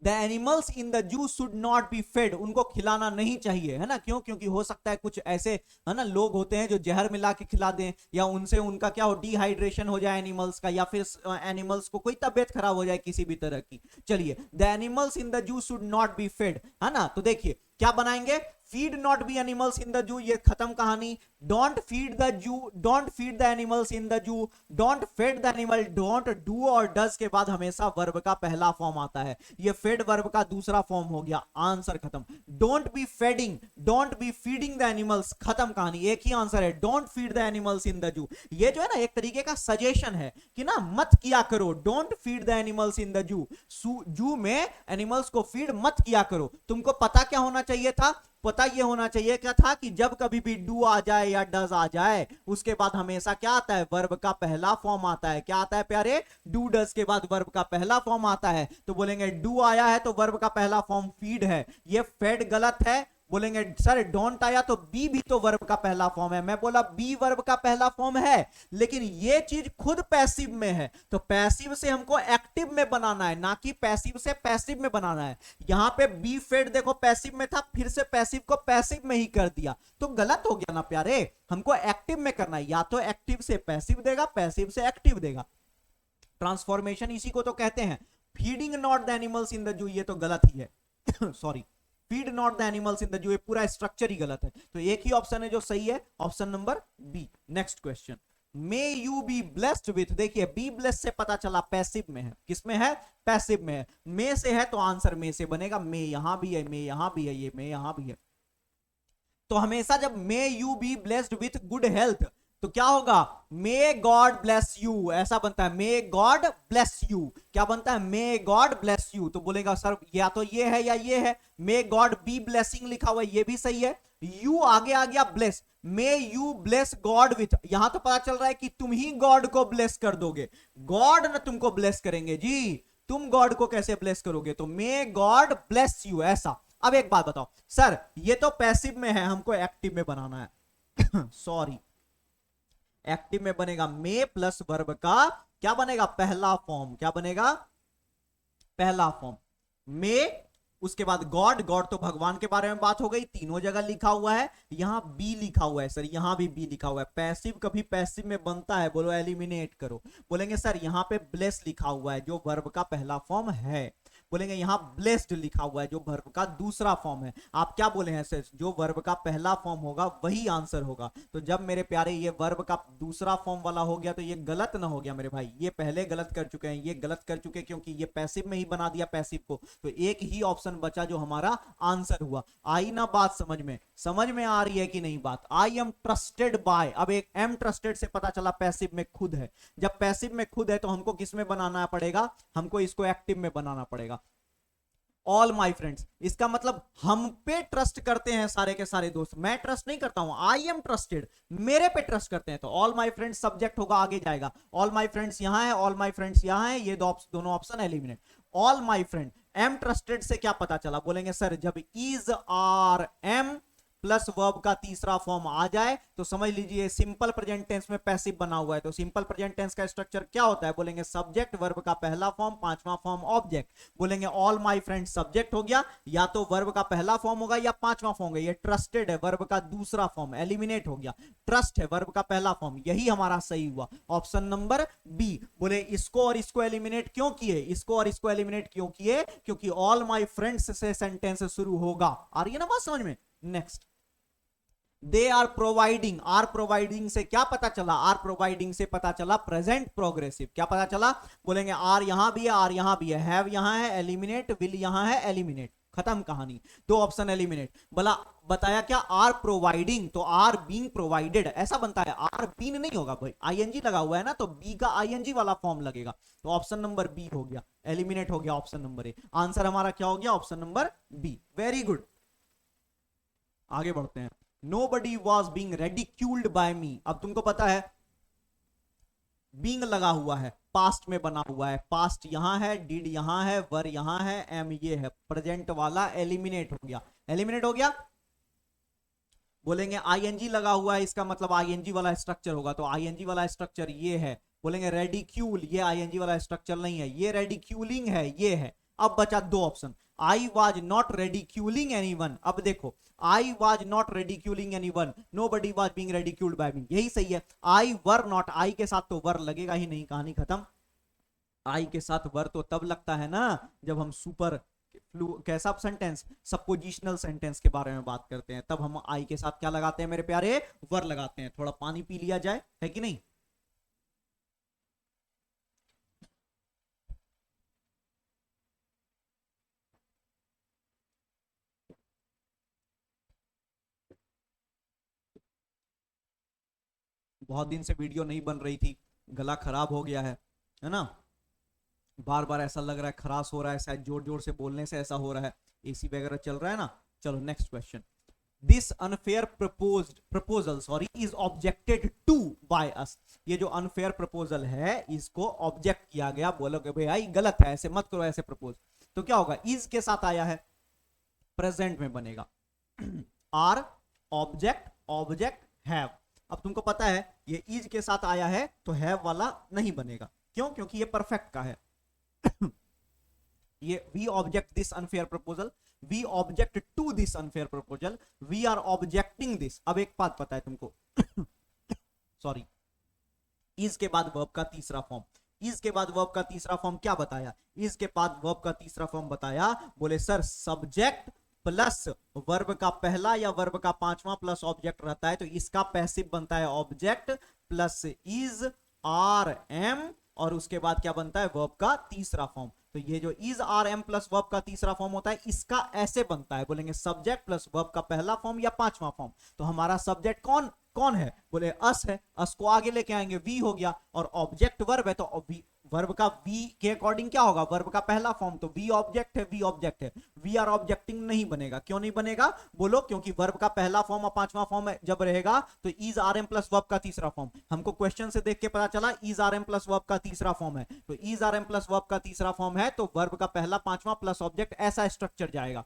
the animals in the zoo should not be fade, उनको खिलाना नहीं चाहिए, है ना? क्यों? क्योंकि हो सकता है कुछ ऐसे है ना लोग होते हैं जो जहर मिला के खिला दें, या उनसे उनका क्या हो, डिहाइड्रेशन हो जाए एनिमल्स का, या फिर एनिमल्स को कोई तबियत खराब हो जाए किसी भी तरह की। चलिए, the animals in the zoo should not be fed, है ना? तो देखिए क्या बनाएंगे? Feed not be animals in the zoo, ये खत्म कहानी। Don't feed the zoo, don't feed the animals in the zoo, don't fed the animal, don't, do और डज के बाद हमेशा वर्ब का पहला फॉर्म आता है, ये फेड वर्ब का दूसरा फॉर्म हो गया, आंसर खत्म। Don't be fading, don't be feeding the animals, खत्म कहानी, एक ही आंसर है, don't feed the animals in the zoo. ये जो है ना एक तरीके का सजेशन है कि ना मत किया करो, don't feed the animals in the जू, जू में एनिमल्स को फीड मत किया करो। तुमको पता क्या होना चाहिए था? पता ये होना चाहिए क्या था कि जब कभी भी डू आ जाए या डज आ जाए, उसके बाद हमेशा क्या आता है? वर्ब का पहला फॉर्म आता है। क्या आता है प्यारे? डू डज के बाद वर्ब का पहला फॉर्म आता है, तो बोलेंगे डू आया है तो वर्ब का पहला फॉर्म फीड है, ये फेड गलत है, बोलेंगे सर डोंट आया तो बी भी तो वर्ब का पहला फॉर्म है। मैं बोला बी वर्ब का पहला फॉर्म है, लेकिन ये चीज खुद पैसिव में है, तो पैसिव से हमको एक्टिव में बनाना है, ना कि पैसिव से पैसिव में बनाना है। यहां पे बी फेड देखो पैसिव में था, फिर से पैसिव को पैसिव में ही कर दिया, तो गलत हो गया ना प्यारे। हमको एक्टिव में करना है, या तो एक्टिव से पैसिव देगा, पैसिव से एक्टिव देगा। ट्रांसफॉर्मेशन इसी को तो कहते हैं। Feeding not the animals in the zoo, ये तो गलत ही है sorry, feed not the animals in the zoo, ये पूरा स्ट्रक्चर ही गलत है। तो एक ही ऑप्शन है जो सही है, option number B. Next question, may you be blessed with, देखिए बी ब्लेस्ड से पता चला पैसिव में है, किसमें है, पैसिव में है। मे से है तो आंसर मे से बनेगा, मे यहां भी है, मे यहां भी है, ये मे यहां भी है। तो हमेशा जब मे you be blessed with good health, तो क्या होगा, मे गॉड ब्लेस यू, ऐसा बनता है, मे गॉड ब्लेस यू। क्या बनता है, मे गॉड ब्लेस यू। तो बोलेगा सर या तो ये है या ये है, मे गॉड बी ब्लेसिंग लिखा हुआ है, ये भी सही है। यू आगे आ गया bless, may you bless God with, यहां तो पता चल रहा है कि तुम ही गॉड को ब्लेस कर दोगे, गॉड ना तुमको ब्लेस करेंगे जी, तुम गॉड को कैसे ब्लेस करोगे, तो मे गॉड ब्लेस यू ऐसा। अब एक बात बताओ सर, ये तो पैसिव में है, हमको एक्टिव में बनाना है सॉरी, एक्टिव में बनेगा मे प्लस वर्ब का क्या बनेगा, पहला फॉर्म, क्या बनेगा, पहला फॉर्म मे, उसके बाद गॉड, गॉड तो भगवान के बारे में बात हो गई, तीनों जगह लिखा हुआ है, यहां बी लिखा हुआ है सर, यहां भी बी लिखा हुआ है। पैसिव कभी पैसिव में बनता है, बोलो एलिमिनेट करो। बोलेंगे सर यहां पे ब्लेस लिखा हुआ है जो वर्ब का पहला फॉर्म है, बोलेंगे यहां ब्लेस्ड लिखा हुआ है जो वर्ब का दूसरा फॉर्म है। आप क्या बोले हैं सर, जो वर्ब का पहला फॉर्म होगा वही आंसर होगा। तो जब मेरे प्यारे ये वर्ब का दूसरा फॉर्म वाला हो गया तो ये गलत ना हो गया मेरे भाई, ये पहले गलत कर चुके हैं, ये गलत कर चुके क्योंकि ये पैसिव में ही बना दिया पैसिव को। तो एक ही ऑप्शन बचा जो हमारा आंसर हुआ। आई ना बात समझ में, समझ में आ रही है कि नहीं बात। आई एम ट्रस्टेड बाय, अब एक एम ट्रस्टेड से पता चला पैसिव में खुद है, जब पैसिव में खुद है तो हमको किस में बनाना पड़ेगा, हमको इसको एक्टिव में बनाना पड़ेगा। ऑल माई फ्रेंड्स, इसका मतलब हम पे ट्रस्ट करते हैं सारे के सारे दोस्त, मैं ट्रस्ट नहीं करता हूं, आई एम ट्रस्टेड, मेरे पे ट्रस्ट करते हैं। तो ऑल माई फ्रेंड्स सब्जेक्ट होगा, आगे जाएगा, ऑल माई फ्रेंड्स यहां है, ऑल माई फ्रेंड्स यहां है, ये दोनों option eliminate. All my friend, am trusted से क्या पता चला, बोलेंगे सर जब is are am plus verb का तीसरा फॉर्म आ जाए तो समझ लीजिए सिंपल प्रेजेंट टेंस में पैसिव बना हुआ है। तो सिंपल प्रेजेंट टेंस का स्ट्रक्चर क्या होता है, बोलेंगे सब्जेक्ट वर्ब का पहला फॉर्म, पांचवा फॉर्म ऑब्जेक्ट। बोलेंगे ऑल माय फ्रेंड्स सब्जेक्ट हो गया, या तो वर्ब का पहला फॉर्म होगा या पांचवा फॉर्म होगा। ये ट्रस्टेड है वर्ब का दूसरा फॉर्म, एलिमिनेट हो गया। ट्रस्ट है वर्ब का पहला फॉर्म, यही हमारा सही हुआ, ऑप्शन नंबर बी। बोले इसको और इसको एलिमिनेट क्यों किए, इसको और इसको एलिमिनेट क्यों किए, क्योंकि ऑल माय फ्रेंड्स से सेंटेंस शुरू होगा। आ रही है ना बात समझ में। Next, they are providing, are providing से क्या पता चला, आर प्रोवाइडिंग से पता चला प्रेजेंट प्रोग्रेसिव। क्या पता चला, बोलेंगे आर यहां भी है, आर यहां भी है, हैव यहां है, एलिमिनेट, विल यहां है, एलिमिनेट, खत्म कहानी, दो ऑप्शन एलिमिनेट। बोला बताया क्या, आर प्रोवाइडिंग, तो आर बीइंग प्रोवाइडेड ऐसा बनता है, आर बीन नहीं होगा भाई, आईएनजी लगा हुआ है ना, तो बी का आईएनजी वाला फॉर्म लगेगा। तो ऑप्शन नंबर बी हो गया, एलिमिनेट हो गया ऑप्शन नंबर ए। आंसर हमारा क्या हो गया, option number B. Very good, आगे बढ़ते हैं। Nobody was being ridiculed by me, अब तुमको पता है being लगा हुआ है, पास्ट में बना हुआ है, पास्ट यहां है, डिड यहां है, वर यहां है, एम ये है, प्रेजेंट वाला एलिमिनेट हो गया, एलिमिनेट हो गया। बोलेंगे आईएनजी लगा हुआ है, इसका मतलब आईएनजी वाला स्ट्रक्चर होगा, तो आईएनजी वाला स्ट्रक्चर ये है। बोलेंगे रेडिक्यूल, ये आईएनजी वाला स्ट्रक्चर नहीं है, ये रेडिक्यूलिंग है, ये है। अब बचा दो option, I was not ridiculing anyone. अब देखो, I was not ridiculing anyone, nobody was being ridiculed by me, यही सही है। आई वर नॉट, आई के साथ तो वर लगेगा ही नहीं, कहानी खत्म। आई के साथ वर तो तब लगता है ना जब हम सुपर कैसा सेंटेंस, सपोजिशनल सेंटेंस के बारे में बात करते हैं, तब हम आई के साथ क्या लगाते हैं मेरे प्यारे, वर लगाते हैं। थोड़ा पानी पी लिया जाए, है कि नहीं। बहुत दिन से वीडियो नहीं बन रही थी, गला खराब हो गया है ना, बार बार ऐसा लग रहा है खराश हो रहा है, शायद जोर जोर से बोलने से ऐसा हो रहा है, एसी वगैरह चल रहा है ना। चलो next question, this unfair proposal sorry is objected to by us, ये जो अनफेयर प्रपोजल है इसको ऑब्जेक्ट किया गया। बोलोगे भाई गलत है, ऐसे मत करो, ऐसे प्रपोज, तो क्या होगा, इज के साथ आया है, प्रेजेंट में बनेगा, आर ऑब्जेक्ट ऑब्जेक्ट हैव। अब तुमको पता है ये इज के साथ आया है तो हैव वाला नहीं बनेगा, क्यों? क्योंकि ये परफेक्ट का है। ये we object this unfair proposal, we object to this unfair proposal, we are objecting this. अब एक बात पता है तुमको, सॉरी, इज के बाद वर्ब का तीसरा फॉर्म, इज के बाद वर्ब का तीसरा फॉर्म क्या बताया? इज के बाद वर्ब का तीसरा फॉर्म बताया, बोले सर सब्जेक्ट प्लस वर्ब का पहला या वर्ब का पांचवा प्लस ऑब्जेक्ट रहता है तो इसका पैसिव बनता है object plus is are am, और उसके बाद क्या बनता है? वर्ब का तीसरा फॉर्म। तो ये जो is are am plus verb का तीसरा फॉर्म होता है इसका ऐसे बनता है, बोलेंगे सब्जेक्ट प्लस वर्ब का पहला फॉर्म या पांचवा फॉर्म। तो हमारा सब्जेक्ट कौन कौन है? बोले अस है, अस को आगे लेके आएंगे वी हो गया, और ऑब्जेक्ट वर्ब है तो वर्ब का वी के अकॉर्डिंग क्या होगा? वर्ब का पहला फॉर्म, तो वी ऑब्जेक्ट है, वी ऑब्जेक्ट है, वी आर ऑब्जेक्टिंग नहीं बनेगा। क्यों नहीं बनेगा बोलो? क्योंकि वर्ब का पहला फॉर्म और पांचवा फॉर्म जब रहेगा तो is are am plus verb का तीसरा फॉर्म। हमको क्वेश्चन से देख के पता चला is are am plus verb का तीसरा फॉर्म है, तो is are am plus verb का तीसरा फॉर्म है तो वर्ब का पहला पांचवा प्लस ऑब्जेक्ट, ऐसा स्ट्रक्चर जाएगा।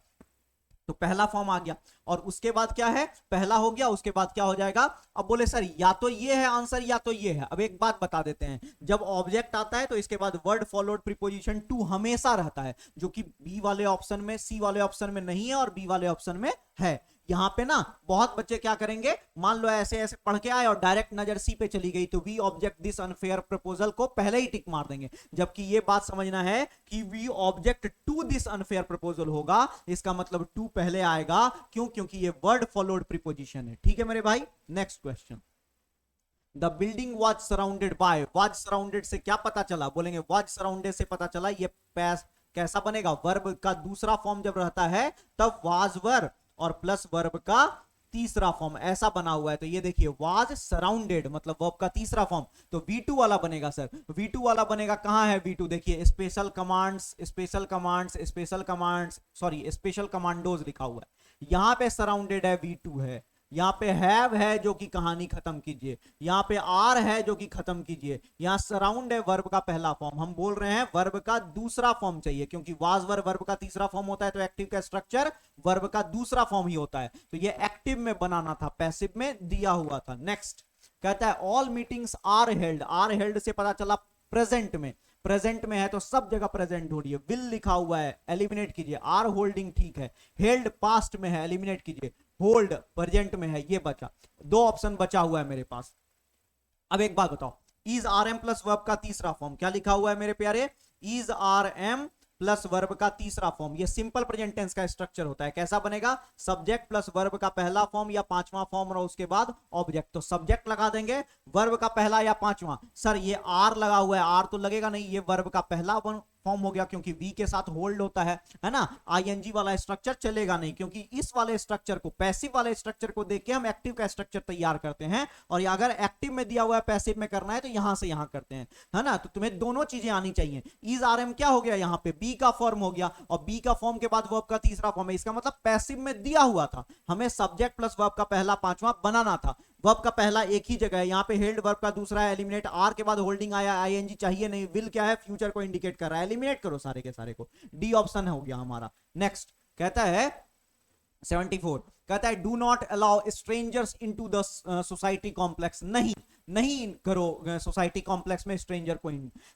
तो पहला फॉर्म आ गया, और उसके बाद क्या है? पहला हो गया, उसके बाद क्या हो जाएगा? अब बोले सर या तो ये है आंसर या तो ये है। अब एक बात बता देते हैं, जब ऑब्जेक्ट आता है तो इसके बाद वर्ड फॉलोड प्रीपोजिशन टू हमेशा रहता है, जो कि बी वाले ऑप्शन में, सी वाले ऑप्शन में नहीं है और बी वाले ऑप्शन में है। यहां पे ना बहुत बच्चे क्या करेंगे, मान लो ऐसे ऐसे पढ़ के आए और डायरेक्ट नजर सी पे चली गई तो we object this unfair proposal को पहले ही टिक मार देंगे, जबकि ये बात समझना है कि we object to this unfair proposal होगा, इसका मतलब टू पहले आएगा। क्यों? क्योंकि ये वर्ड फॉलोड प्रीपोजिशन है। ठीक है मेरे भाई, next question. The building was surrounded by, was surrounded से क्या पता चला? बोलेंगे वॉज सराउंडेड से पता चला ये कैसा बनेगा? वर्ब का दूसरा फॉर्म जब रहता है तब वाज वर्ब और प्लस वर्ब का तीसरा फॉर्म ऐसा बना हुआ है। तो ये देखिए वाज सराउंडेड मतलब वर्ब का तीसरा फॉर्म, तो V2 वाला बनेगा सर। V2 वाला बनेगा, कहां है V2? देखिए special commands, special commands, special commands, sorry special commandos लिखा हुआ है। यहां पे सराउंडेड है V2 है, यहाँ पे हैव है जो कि कहानी खत्म कीजिए, यहाँ पे आर है जो कि खत्म कीजिए, यहाँ सराउंड है वर्ब का पहला फॉर्म। हम बोल रहे हैं वर्ब का दूसरा फॉर्म चाहिए, क्योंकि वाज वर्ब का तीसरा फॉर्म होता है तो एक्टिव का स्ट्रक्चर वर्ब का दूसरा फॉर्म ही होता है, तो ये एक्टिव में बनाना था, पैसिव में दिया हुआ था। नेक्स्ट कहता है all meetings are held, are held से पता चला प्रेजेंट में, प्रेजेंट में है तो सब जगह प्रेजेंट हो रही है। विल लिखा हुआ है, एलिमिनेट कीजिए। आर होल्डिंग ठीक है, हेल्ड पास्ट में है, एलिमिनेट कीजिए। होल्ड प्रेजेंट में है, ये बचा, दो ऑप्शन बचा हुआ है मेरे पास। अब एक बात बताओ, is are am plus verb का तीसरा फॉर्म क्या लिखा हुआ है मेरे प्यारे? Is are am plus verb का तीसरा फॉर्म, ये सिंपल प्रेजेंट टेंस का स्ट्रक्चर होता है। कैसा बनेगा? सब्जेक्ट प्लस वर्ब का पहला फॉर्म या पांचवा फॉर्म और उसके बाद ऑब्जेक्ट। तो सब्जेक्ट लगा देंगे, वर्ब का पहला या पांचवा। सर ये आर लगा हुआ है, आर तो लगेगा नहीं, ये वर्ब का पहला फॉर्म हो गया क्योंकि वी के साथ होल्ड होता है ना। आईएनजी वाला स्ट्रक्चर चलेगा नहीं, क्योंकि इस वाले स्ट्रक्चर को, पैसिव वाले स्ट्रक्चर को देख के हम एक्टिव का स्ट्रक्चर तैयार करते हैं, और अगर एक्टिव में दिया हुआ है पैसिव में करना है तो यहां से यहां करते हैं, है ना। तो तुम्हें दोनों चीजें आनी चाहिए। इज आर एम क्या हो गया? यहाँ पे बी का फॉर्म हो गया, और बी का फॉर्म के बाद वर्ब का तीसरा फॉर्म है, इसका मतलब पैसिव में दिया हुआ था, हमें सब्जेक्ट प्लस वर्ब का पहला पांचवा बनाना था। वर्ब का पहला एक ही जगह है, यहाँ पे हेल्ड वर्ब का दूसरा है, एलिमिनेट। आर के बाद होल्डिंग आया, आईएनजी चाहिए नहीं। विल क्या है? फ्यूचर को इंडिकेट कर रहा है, एलिमिनेट करो सारे के सारे को। डी ऑप्शन हो गया हमारा। नेक्स्ट कहता है 74, कहता है do not allow strangers into the society complex, नहीं करो सोसाइटी कॉम्प्लेक्स में स्ट्रेंजर को।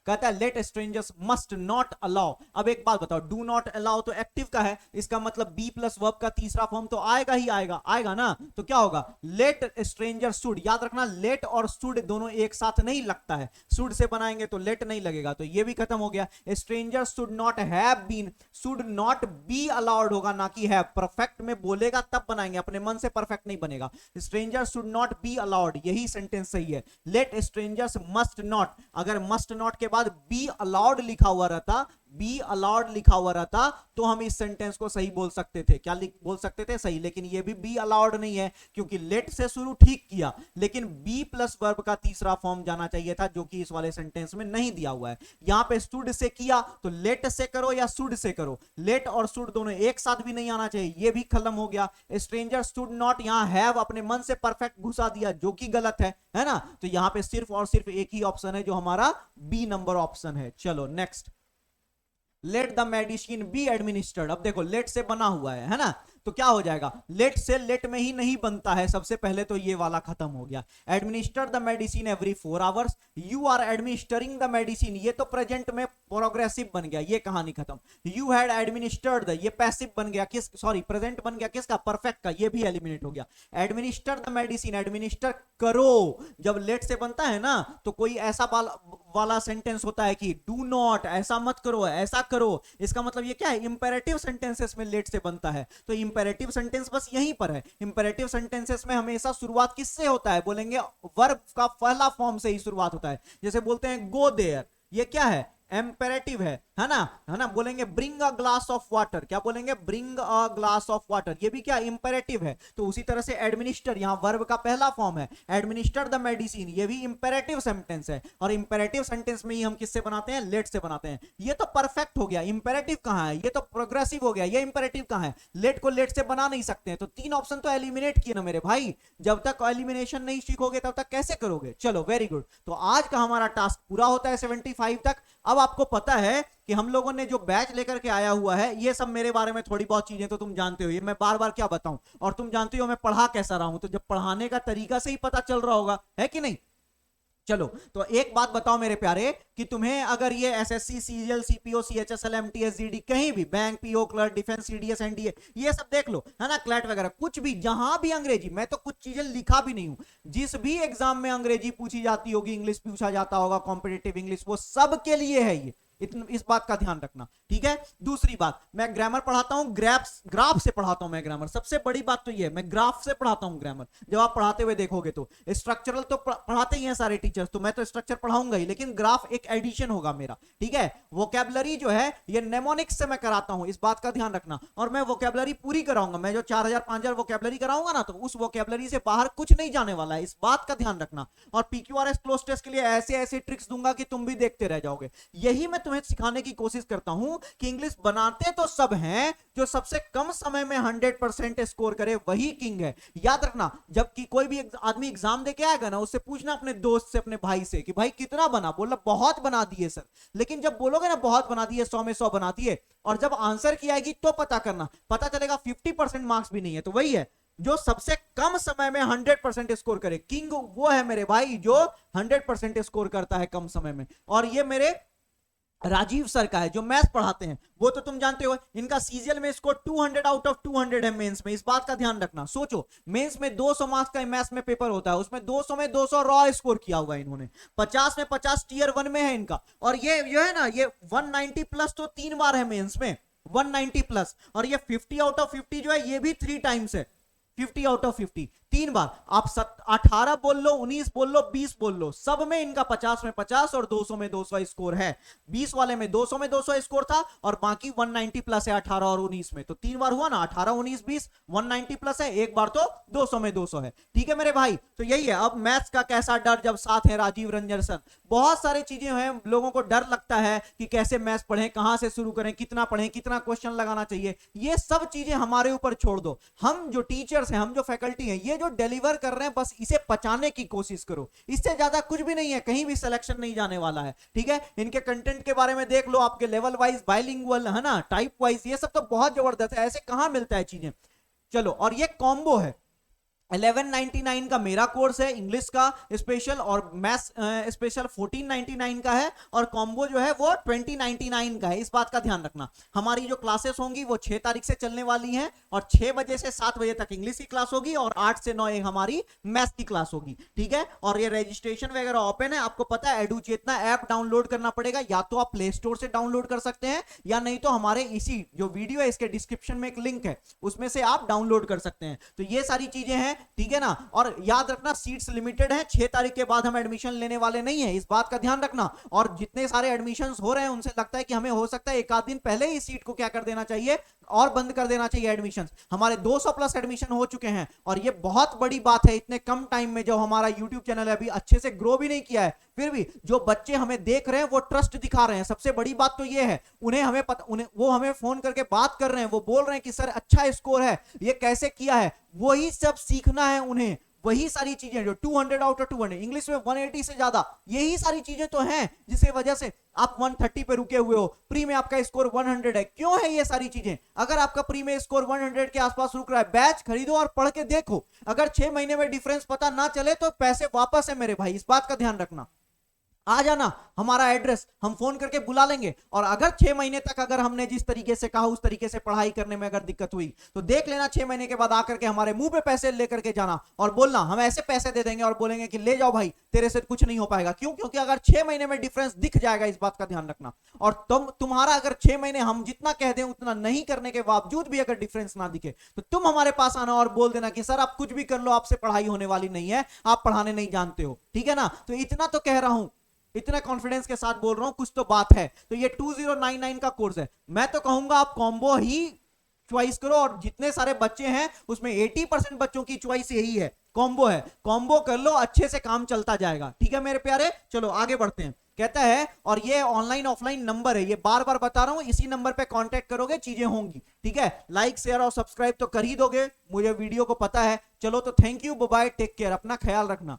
कहता है let strangers must not allow. अब एक बात बताओ, डू नॉट अलाउ तो एक्टिव का है, इसका मतलब बी प्लस वर्ब का तीसरा फॉर्म तो आएगा ही आएगा ना। तो क्या होगा? Let stranger should. याद रखना लेट और शुड दोनों एक साथ नहीं लगता है, शुड से बनाएंगे तो लेट नहीं लगेगा, तो ये भी खत्म हो गया। Stranger should not have been, should not be allowed होगा ना कि हैव। परफेक्ट में बोलेगा तब बनाएंगे, अपने मन से परफेक्ट नहीं बनेगा। Stranger should not be allowed, यही सेंटेंस सही है। लेट स्ट्रेंजर्स मस्ट नॉट, अगर मस्ट नॉट के बाद बी अलाउड लिखा हुआ रहता, बी अलाउड लिखा हुआ रहता तो हम इस सेंटेंस को सही बोल सकते थे। क्या बोल सकते थे? सही। लेकिन ये भी बी अलाउड नहीं है, क्योंकि लेट से शुरू ठीक किया, लेकिन बी प्लस वर्ब का तीसरा फॉर्म जाना चाहिए था, जो कि इस वाले सेंटेंस में नहीं दिया हुआ है। यहां पे शुड से किया तो लेट से करो या शुड से करो, लेट और शुड दोनों एक साथ भी नहीं आना चाहिए, ये भी खत्म हो गया। स्ट्रेंजर शुड नॉट, यहां हैव अपने मन से परफेक्ट घुसा दिया, जो कि गलत है ना। तो यहां पे सिर्फ और सिर्फ एक ही ऑप्शन है जो हमारा बी नंबर ऑप्शन है। चलो next, let the medicine be administered. अब देखो लेट से बना हुआ है ना, तो क्या हो जाएगा, लेट से लेट में ही नहीं बनता है, सबसे पहले तो ये वाला खत्म हो गया। Administer the medicine every 4 hours, you are administering the medicine, ये तो प्रेजेंट में प्रोग्रेसिव बन गया, ये कहानी खत्म। यू हैड एडमिनिस्टर्ड द, ये पैसिव बन गया, किस सॉरी प्रेजेंट बन गया किसका, परफेक्ट का, ये भी एलिमिनेट हो गया। एडमिनिस्टर द मेडिसिन, एडमिनिस्टर करो, जब लेट से बनता है ना तो कोई ऐसा वाला सेंटेंस होता है कि डू नॉट, ऐसा मत करो, ऐसा करो, इसका मतलब ये क्या है, इंपेरेटिव सेंटेंसेस में लेट से बनता है। तो इंपेरेटिव सेंटेंस बस यहीं पर है। इंपेरेटिव सेंटेंसेस में हमेशा शुरुआत किससे होता है, बोलेंगे वर्ब का पहला फॉर्म से ही शुरुआत होता है। जैसे बोलते हैं गो देयर, ये क्या है, इंपेरेटिव है ना, है ना। बोलेंगे bring a glass of water, क्या बोलेंगे, bring a glass of water, ये भी क्या इंपेरेटिव है। तो उसी तरह से एडमिनिस्टर यहां वर्ब का पहला फॉर्म है, एडमिनिस्टर द मेडिसिन, ये भी इंपेरेटिव सेंटेंस है। और इंपेरेटिव सेंटेंस में ही हम किससे बनाते हैं, लेट से बनाते हैं। ये तो परफेक्ट हो गया, इंपेरेटिव कहां है, ये तो प्रोग्रेसिव हो गया, ये इंपेरेटिव कहां है, लेट को लेट से बना नहीं सकते हैं। तो 3 ऑप्शन तो एलिमिनेट किए ना मेरे भाई, जब तक एलिमिनेशन नहीं सीखोगे तब तक कैसे करोगे। चलो वेरी गुड, तो आज का हमारा टास्क पूरा होता है 75 तक। अब आपको पता है कि हम लोगों ने जो बैच लेकर के आया हुआ है, ये सब मेरे बारे में थोड़ी बहुत चीजें तो तुम जानते हो, ये मैं बार बार क्या बताऊं, और तुम जानते हो मैं पढ़ा कैसा रहा हूं, तो जब पढ़ाने का तरीका से ही पता चल रहा होगा, है कि नहीं। चलो तो एक बात बताओ मेरे प्यारे, कि तुम्हें अगर ये SSC, CGL, CPO, CHSL, MTS, GD, कहीं भी bank, PO, clerk, defence, CDS, NDA, ये सब देख लो, है ना, क्लैट वगैरह, कुछ भी जहां भी अंग्रेजी, मैं तो कुछ चीजें लिखा भी नहीं हूं, जिस भी एग्जाम में अंग्रेजी पूछी जाती होगी, इंग्लिश पूछा जाता होगा, कॉम्पिटिटिव इंग्लिश, वो सब के लिए है ये, इस बात का ध्यान रखना, ठीक है। दूसरी बात, मैं ग्रामर पढ़ाता हूं, ग्राफ से पढ़ाता हूं मैं ग्रामर, सबसे बड़ी बात तो ये है, मैं ग्राफ से पढ़ाता हूं ग्रामर। जब आप पढ़ाते हुए देखोगे तो स्ट्रक्चरल तो पढ़ाते ही हैं सारे टीचर्स, तो मैं तो स्ट्रक्चर पढ़ाऊंगा ही, लेकिन ग्राफ एक एडिशन होगा मेरा, ठीक है। वोकैबुलरी जो है ये नेमोनिक्स से मैं कराता हूं, इस बात का ध्यान रखना, और मैं वोकैबुलरी पूरी कराऊंगा। मैं जो 4000 5000 वोकैबुलरी कराऊंगा ना, तो उस वोकैबुलरी से बाहर कुछ नहीं जाने वाला है, इस बात का ध्यान रखना। और पीक्यूआरएस क्लोज टेस्ट के लिए ऐसे ऐसे ट्रिक्स दूंगा कि तुम भी देखते रह जाओगे। यही मैं तुम्हें सिखाने की कोशिश करता हूं कि इंग्लिश बनाते तो सब हैं, जो सबसे कम समय में 100% स्कोर करे वही किंग है। याद रखना, जबकि कोई भी आदमी एग्जाम देके आएगा ना, उससे पूछना अपने दोस्त से, अपने भाई से, कि भाई कितना बना, बोला बहुत बना दिए सर। लेकिन जब बोलोगे ना बहुत बना दिए, 100 में 100 बना दिए, और जब आंसर की आएगी तो पता करना, पता चलेगा 50% मार्क्स भी नहीं है। तो वही है, जो सबसे कम समय में 100% स्कोर करे, किंग वो है मेरे भाई, जो 100% स्कोर करता है कम समय में। और ये मेरे राजीव सर का है जो मैथ्स पढ़ाते हैं, वो तो तुम जानते हो, इनका सीजीएल में स्कोर 200 आउट ऑफ 200 है मेंस में, इस बात का ध्यान रखना। सोचो, मेंस में 200 मार्क्स का मैथ्स में पेपर होता है, उसमें 200 में 200 रॉ स्कोर किया हुआ है इन्होंने, 50 में 50 टीयर 1 में है इनका। और ये जो है ना, ये 190 प्लस तो 3 बार है मेंस में, 190 प्लस। और ये 50 आउट ऑफ 50 जो है, ये भी 3 टाइम्स है, 50 आउट ऑफ 50 3 बार। आप 18 बोल लो, 19 बोल लो, 20 बोल लो, सब में इनका 50 में 50 और 200 में 200 स्कोर है। 20 वाले में 200 में 200 स्कोर था, और बाकी 190 प्लस है 18 और 19 में, तो 3 बार हुआ ना, 18 19 20, 190 प्लस है, एक बार तो 200 में 200 है, ठीक है मेरे भाई। तो यही है, अब मैथ्स का कैसा डर जब साथ है राजीव रंजन सर। बहुत सारी चीजें हैं, लोगों को डर लगता है कि कैसे मैथ्स पढ़ें, कहां से शुरू करें, कितना पढ़ें, कितना क्वेश्चन लगाना चाहिए, ये सब चीजें हमारे ऊपर छोड़ दो। हम जो टीचर्स हैं, हम जो फैकल्टी हैं, ये जो डिलीवर कर रहे हैं, बस इसे पचाने की कोशिश करो, इससे ज्यादा कुछ भी नहीं है, कहीं भी सिलेक्शन नहीं जाने वाला है, ठीक है। इनके कंटेंट के बारे में देख लो, आपके लेवल वाइज, बाइलिंगुअल, है ना, टाइप वाइज, ये सब तो बहुत जबरदस्त है, ऐसे कहां मिलता है चीजें। चलो, और ये कॉम्बो है, 1199 का मेरा कोर्स है इंग्लिश का स्पेशल, और मैथ्स स्पेशल 1499 का है, और कॉम्बो जो है वो 2099 का है। इस बात का ध्यान रखना, हमारी जो क्लासेस होंगी वो 6 तारीख से चलने वाली हैं, और 6 बजे से 7 बजे तक इंग्लिश की क्लास होगी, और 8 से 9 हमारी मैथ्स की क्लास होगी, ठीक है। और ये रजिस्ट्रेशन वगैरह ओपन है, आपको पता है एडू चेतना ऐप डाउनलोड करना पड़ेगा, या तो आप प्ले स्टोर से डाउनलोड कर सकते हैं, या नहीं तो हमारे इसी जो वीडियो है इसके डिस्क्रिप्शन में एक लिंक है, उसमें से आप डाउनलोड कर सकते हैं। तो ये सारी चीजें हैं, ठीक है ना। और याद रखना, सीट्स लिमिटेड है, 6 तारीख के बाद हम एडमिशन लेने वाले नहीं है, इस बात का ध्यान रखना। और जितने सारे एडमिशंस हो रहे हैं, उनसे लगता है कि हमें हो सकता है एक आध दिन पहले ही सीट को क्या कर देना चाहिए, और बंद कर देना चाहिए एडमिशंस। हमारे 200 प्लस एडमिशन हो चुके हैं, और ये बहुत बड़ी बात है, इतने कम टाइम में, जब हमारा यूट्यूब चैनल है अभी अच्छे से ग्रो भी नहीं किया है, फिर भी जो बच्चे हमें देख रहे हैं वो ट्रस्ट दिखा रहे हैं। सबसे बड़ी बात तो ये है, उन्हें हमें पता, वो हमें फोन करके बात कर रहे हैं, वो बोल रहे हैं कि सर अच्छा स्कोर है, ये कैसे किया है, वही सब सीखना है उन्हें, वही सारी चीजें जो 200 आउट ऑफ 200, इंग्लिश में 180 से ज्यादा, यही सारी चीजें तो हैं जिसकी वजह से आप 130 पे रुके हुए हो। प्री में आपका स्कोर 100 है, क्यों है ये सारी चीजें? अगर आपका प्री में स्कोर 100 के आसपास रुक रहा है, बैच खरीदो और पढ़ के देखो। अगर 6 महीने में डिफरेंस पता ना चले तो पैसे वापस है मेरे भाई, इस बात का ध्यान रखना। आ जाना, हमारा एड्रेस हम फोन करके बुला लेंगे। और अगर 6 महीने तक अगर हमने जिस तरीके से कहा उस तरीके से पढ़ाई करने में अगर दिक्कत हुई तो देख लेना, 6 महीने के बाद आकर के हमारे मुंह पे पैसे लेकर के जाना और बोलना हम ऐसे पैसे दे देंगे और बोलेंगे कि ले जाओ भाई, तेरे से कुछ नहीं हो पाएगा। क्यों? क्योंकि अगर 6 महीने में डिफरेंस दिख जाएगा, इस बात का ध्यान रखना। और तुम्हारा अगर 6 महीने हम जितना कह दें उतना नहीं करने के बावजूद भी अगर डिफरेंस ना दिखे तो तुम हमारे पास आना और बोल देना कि सर आप कुछ भी कर लो, आपसे पढ़ाई होने वाली नहीं है, आप पढ़ाने नहीं जानते हो। ठीक है ना? तो इतना तो कह रहा हूं, इतना कॉन्फिडेंस के साथ बोल रहा हूं, कुछ तो बात है। तो ये 2099 का कोर्स है। मैं तो कहूंगा आप कॉम्बो ही चॉइस करो, और जितने सारे बच्चे हैं उसमें 80% बच्चों की चॉइस यही है, कॉम्बो है। कॉम्बो कर लो, अच्छे से काम चलता जाएगा। ठीक है मेरे प्यारे, चलो आगे बढ़ते हैं। कहता है, और ये ऑनलाइन ऑफलाइन नंबर है, ये बार बार बता रहा हूं, इसी नंबर पे कांटेक्ट करोगे, चीजें होंगी। ठीक है, लाइक शेयर और सब्सक्राइब तो कर ही दोगे, मुझे वीडियो को पता है। चलो तो thank you, bye bye, take care, अपना ख्याल रखना।